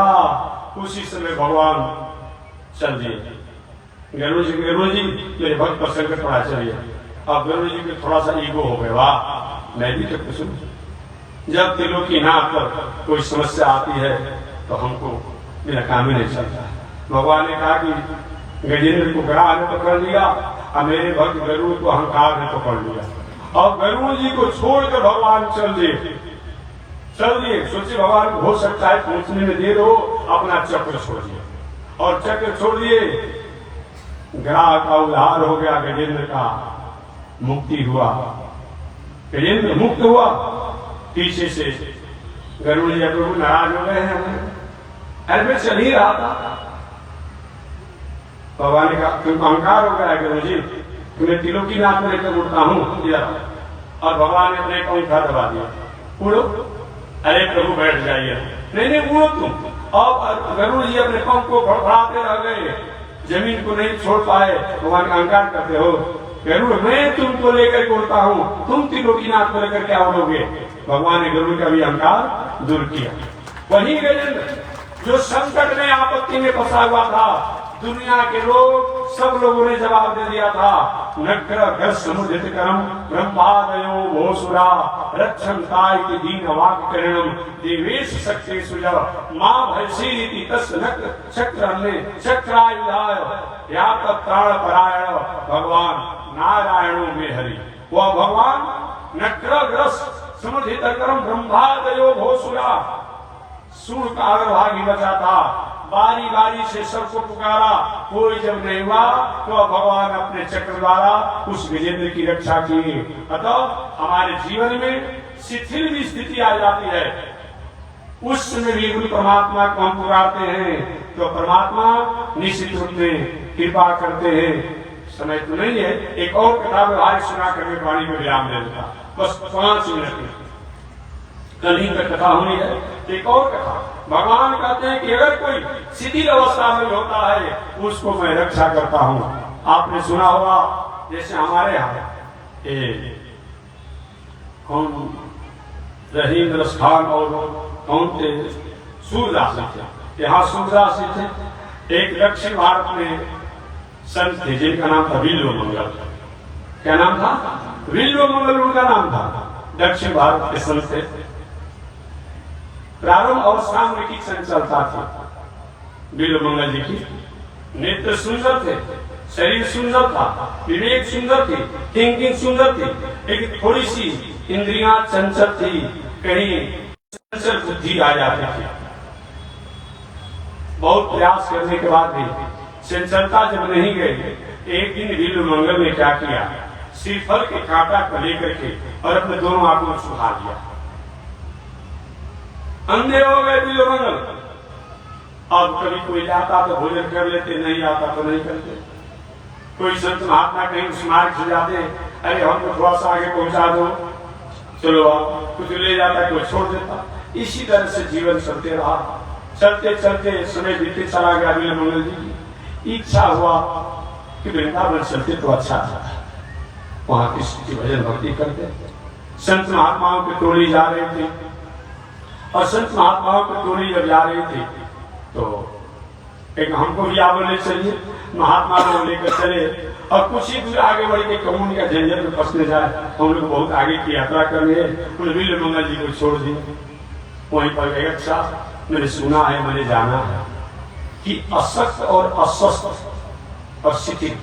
उसी समय भगवान चल दिए। गरुड़ जी मेरे भक्त पर संकट पड़ा, चलिए। अब गरुड़ जी के थोड़ा सा ईगो हो गया, वाह मैं भी तो कुछ, जब दिलों की नाक पर कोई समस्या आती है तो हमको मेरा काम ही नहीं चलता। भगवान ने कहा कि गजेंद्र को ग्राह ने पकड़ लिया और मेरे भक्त गरुड़ को अहंकार ने पकड़ लिया, और गरुड़ जी को छोड़कर भगवान चल दिए। सोचिए भगवान को हो सकता है पहुंचने में देर हो, अपना चक्र छोड़ दिए, और चक्र छोड़ दिए, ग्राह का उद्धार हो गया, गजेंद्र का मुक्ति हुआ, गजेंद्र मुक्त हुआ। पीछे से गरुड़ जी प्रभु नाराज हो गए हैं, ऐसे चल ही रहा था। भगवान ने कहा तुमको अहंकार हो गया गरुड़ जी, तुम्हें तिलों की नाक में लेकर उठता हूँ, और भगवान ने अपने अंगूठा दबा दिया, उड़ो। अरे प्रभु बैठ जाइए, नहीं नहीं उड़ो तुम। अब गरुड़ जी अपने पंख को फड़फड़ाते रह गए, जमीन को नहीं छोड़ पाए। भगवान का अहंकार करते हो, गरुड़ मैं तुमको लेकर के उड़ता हूँ, तुम त्रिलोकीनाथ को लेकर क्या उड़ोगे। भगवान ने गरुड़ का भी अहंकार दूर किया। वही गजेंद्र जो संकट में आपत्ति में फंसा हुआ था, दुनिया के लोग सब लोगों ने जवाब दे दिया था, नग्र समुदित करम ब्रह्मादयो भोसुरा रक्षंताय की दीन वाक्य करणम देवेश शक्ति सुजव मां भयसी तस् नग्र चक्रन्ने चक्रायुधाय या प्राण परायण भगवान नारायणो में हरि। वह भगवान नग्रग्रस्त समुदित करम ब्रह्मादयो भोसुरा सूर का अग्रभागी बचा था, बारी बारी से सबको पुकारा, कोई जब नहीं हुआ तो भगवान अपने चक्र द्वारा उस गजेंद्र की रक्षा की। अतः हमारे जीवन में शिथिल भी स्थिति आ जाती है, उस समय भी गुरु परमात्मा को हम पुकारते हैं तो परमात्मा निश्चित रूप में कृपा करते हैं। समय तो नहीं है, एक और कथा व्यवहारिक सुना करके वाणी में विराम दे देता, बस 5 मिनट कल ही तक कथा होनी है। एक और कथा, भगवान कहते हैं कि अगर कोई शिथिल अवस्था में होता है उसको मैं रक्षा करता हूँ। आपने सुना होगा जैसे हमारे यहाँ कौन रहींद्र स्थान और कौन थे सूरदास थे, यहाँ सूरदास थे। एक दक्षिण भारत में संत थे जिनका नाम था विल्लो मंगल। क्या नाम था? विल्लो मंगल उनका नाम था। दक्षिण भारत के संत थे। प्रारंभ अवस्था में की चलता था विल्लो मंगल जी की। नेत्र सुंदर थे, शरीर सुंदर था, विवेक सुंदर थी, थिंकिंग सुंदर थी, लेकिन थोड़ी सी इंद्रियां चंचल थी, कहीं चंचल बुद्धि आ जाती थी। बहुत प्रयास करने के बाद भी चंचलता जब नहीं गई, एक दिन विल्लो मंगल ने क्या किया, श्रीफल के कांटा को लेकर के और अपने दोनों आंखों में सुखा दिया। अंधे हो गए विल्लो मंगल। अब कभी कोई आता तो भोजन कर लेते, नहीं आता तो नहीं करते। कोई संत महात्मा कहीं उस मार्ग से जाते, अरे हमको थोड़ा सा आगे पहुंचा दो, चलो आप, कुछ ले जाता कोई छोड़ देता। इसी तरह से जीवन चलते रहा। चलते चलते समय बीते चला गया। विल्लो मंगल जी की इच्छा हुआ कि वृंदावन चलते तो अच्छा था, वहां की भजन भक्ति करते। संत महात्माओं की टोली जा रही थी और संत महात्माओं की टोली जब जा रही थी तो एक हमको भी आगे चलिए, महात्मा लोग लेकर चले और कुछ ही दूर आगे बढ़ के कमून का झंझट में फंसने जाए। हम लोग बहुत आगे की यात्रा करनी है, उन्हें विल्लो मंगल जी को छोड़ दिए। वहीं पर गए, अच्छा मैंने सुना है, मैंने जाना है कि असक्त और अस्वस्थ और शिथिल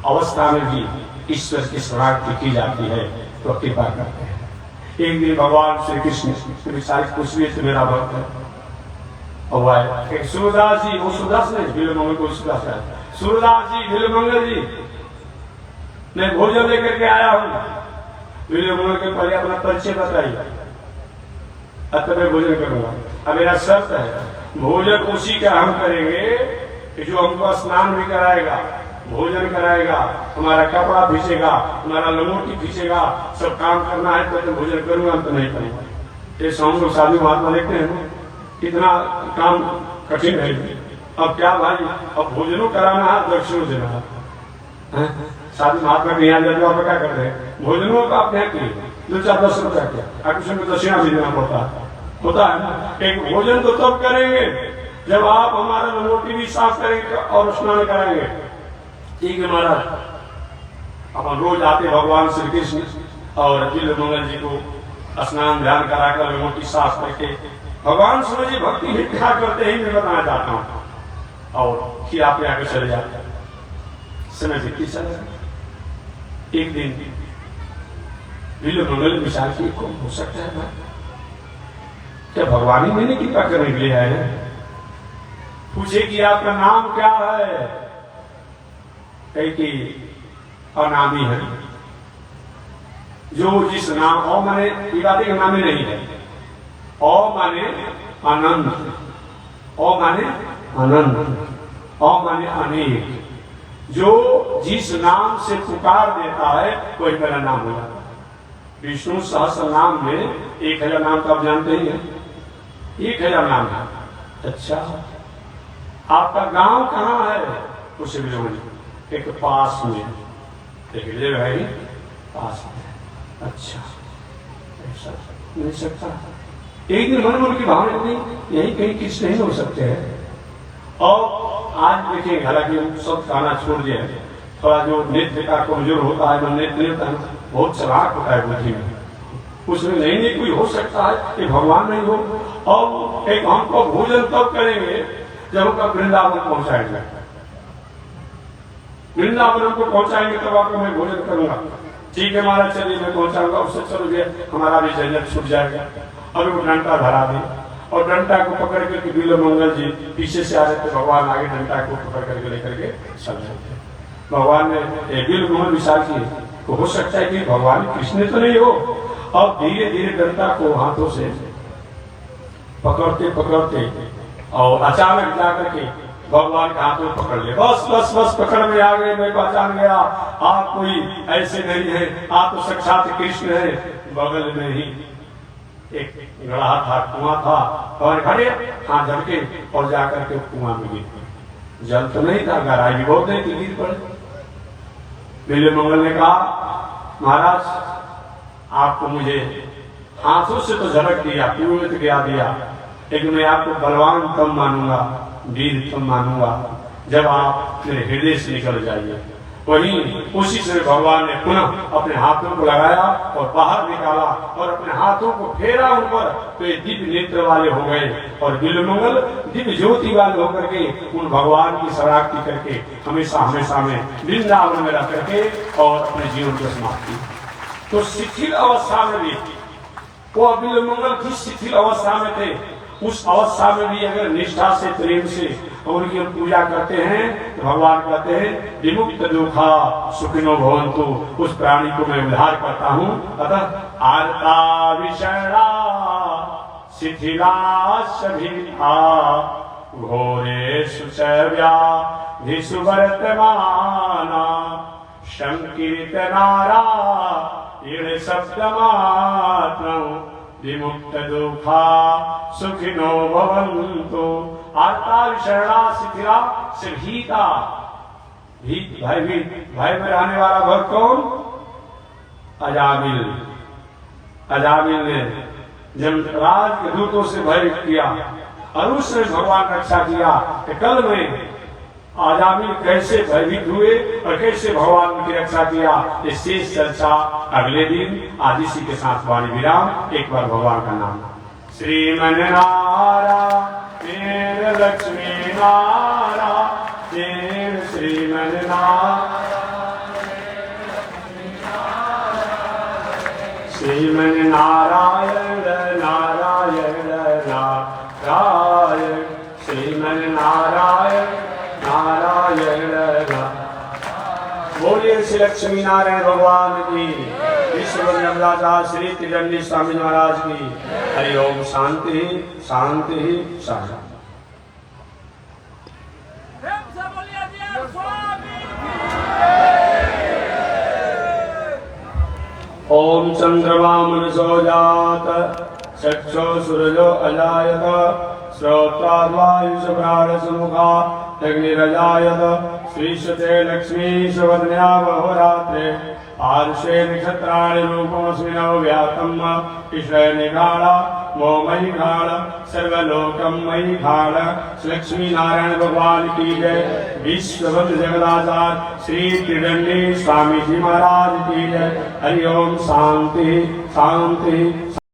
अवस्था में भी ईश्वर की शरणागति की जाती है तो कृपा करते हैं। एक दिन भगवान श्री कृष्ण सारी खुशी से मेरा भक्त है और एक सूरदास जी, वो सूरदास नहीं, विल्लो मंगल को सूरदास है, सूरदास जी विल्लो मंगल जी मैं भोजन लेकर के आया हूँ। विल्लो मंगल के पहले अपना परिचय बताइए, अब मैं भोजन करूंगा। अब मेरा शर्त है, भोजन उसी का हम करेंगे जो हमको स्नान भी कराएगा, भोजन कराएगा, हमारा कपड़ा खींचेगा, हमारा लंगोटी खींचेगा, सब काम करना है तो भोजन करूंगा, तो नहीं करूंगा। ये हम लोग साधु महात्मा देखते हैं कितना काम कठिन है। अब क्या भाई, अब भोजनों कराना है, दक्षिणों देना है। साधु महात्मा के यहाँ जाते आप क्या करते हैं, भोजनों का आप क्या किए 2-4-10 रुपया क्या कुछ दक्षिणा भी देना पड़ता है, होता है ना। एक भोजन तो तब करेंगे जब आप हमारा लंगोटी भी साफ करेंगे और स्नान कराएंगे। ठीक है महाराज, अपन रोज आते भगवान श्री कृष्ण और विल्लो मंगल जी को स्नान ध्यान कराकर लंगोटी साफ करके भगवान सूर्य जी भक्ति भी क्या करते हैं मैं बताना चाहता हूँ। और फिर आप आगे चले जाते, समय बीती चले। एक दिन विल्लो मंगल विचार की कौन हो सकता है, क्या भगवान ही मैंने कृपा करने के लिए आए हैं। पूछे कि आपका नाम क्या है, कही कि अनामी है। जो जिस नाम ओ माने ये बातें का नाम ही नहीं है, ओ माने अनंत, ओ माने अनंत, ओ माने अनेक। जो जिस नाम से पुकार देता है वही मेरा नाम हो जाता है। विष्णु सहस्त्र नाम में 1000 नाम तो आप जानते ही हैं। 1000 नाम है। अच्छा, आपका गांव कहाँ है? उसे भी एक पास में, एक जगह है पास में। अच्छा, ऐसा नहीं सकता। एक दिन मन की भावना नहीं, यही कहीं कृष्ण नहीं हो सकते हैं। और आज देखिए, हालांकि हम सब खाना छोड़ दिए, थोड़ा जो नेत्र का कमजोर होता है, मन नेत्र होता है, बहुत चलाक होता है बुद्धि में, उसमें नहीं कोई हो सकता है कि भगवान नहीं हो। और एक हमको भोजन तब करेंगे जब उनका वृंदावन पहुंचाएंगे। वृंदावन को पहुंचाएंगे तब आपको मैं भोजन करूंगा। ठीक है महाराज, चलिए मैं पहुंचाऊंगा। उससे चलोगे हमारा भी झंझट छूट जाएगा। अभी वो डंडा धरा दी और डंडा को पकड़ करके बिल्वमंगल जी पीछे से आ रहे थे, भगवान आगे डंडा को पकड़ करके लेकर के चल रहे थे। भगवान ने बिल्वमंगल विचार किए, तो हो सकता है कि भगवान कृष्ण तो नहीं हो। और धीरे धीरे डंडा को हाथों से पकड़ते पकड़ते और अचानक जाकर के भगवान के हाथों में पकड़ ले। बस बस बस पकड़ में आ गए, मैं पहचान गया, आप कोई ऐसे नहीं है, आप तो साक्षात कृष्ण है। बगल में ही एक गढ़ा था, कुआं था, और खड़े हाथ झटके और जाकर के कुआं में गिर। जल तो नहीं था, गहराई भी बहुत नहीं थी, गिर पड़े। बिल्वमंगल ने कहा, महाराज आपको मुझे हाथों से तो झलक दिया, कुएं में गिरा दिया, लेकिन मैं आपको बलवान तब मानूंगा, वीर तब मानूंगा जब आप मेरे हृदय से निकल जाइए। वहीं उसी से भगवान ने पुनः अपने हाथों को लगाया और बाहर निकाला और अपने हाथों को फेरा उन पर, तो ये दिव्य नेत्र वाले हो गए। और बिल्वमंगल दिव्य ज्योति वाले होकर के उन भगवान की शरारती करके हमेशा हमेशा में वृंदावन में रह करके और अपने जीवन को समाप्ति। तो शिथिल अवस्था में भी वो बिल्वमंगल की शिथिल अवस्था में थे। उस अवस्था में भी अगर निष्ठा से, प्रेम से उनकी पूजा करते हैं तो भगवान कहते हैं विमुक्त दुखा सुखिनो भवन्तु, उस प्राणी को मैं उद्धार करता हूँ। अतः आर्ता विषणा शिथिला सभिता घोरे सुव्याधिषु वर्तमाना संकीर्तनारा ईण शब्दमात्रं विमुक्त दुखा सुखिनो भवन्तु। आर्ता विषणा शिथिला से भीता, भय में रहने वाला भक्त कौन? अजामिल। अजामिल ने यमराज के दूतों से भय किया और उसने भगवान रक्षा किया कि कल में अजामिल कैसे भयभीत हुए और कैसे भगवान की रक्षा किया। ये शेष चर्चा अगले दिन आज इसी के साथ वाणी विराम। एक बार भगवान का नाम। श्रीमन नारायण लक्ष्मी नारायण श्रीमन श्रीमन नारायण नारायण नारायण श्रीमन नारायण नारायण। बोलिए श्री लक्ष्मी नारायण भगवान की, विश्व राजा श्री त्रिदंडी स्वामी महाराज की। हरि ओम। शांति शांति शांति। ओम चंद्रमा मनसो जात चक्षो सूरजो अजायत श्रोत्राद्वायुष प्राणसमुखा अग्निरजायत श्रीशते लक्ष्मी सुवर्ण्या बहुरात्रे आर्षे नक्षत्राणि रूपमस्मिनो व्यातम् ईश्वर निगाड़ा मोमयी घाड़ सर्वलोकम मयी घाड़। लक्ष्मी नारायण भगवान की जय। विश्ववंद जगदाचार्य श्री त्रिदंडी स्वामी जी महाराज की जय। हरि ओम। शांति शांति।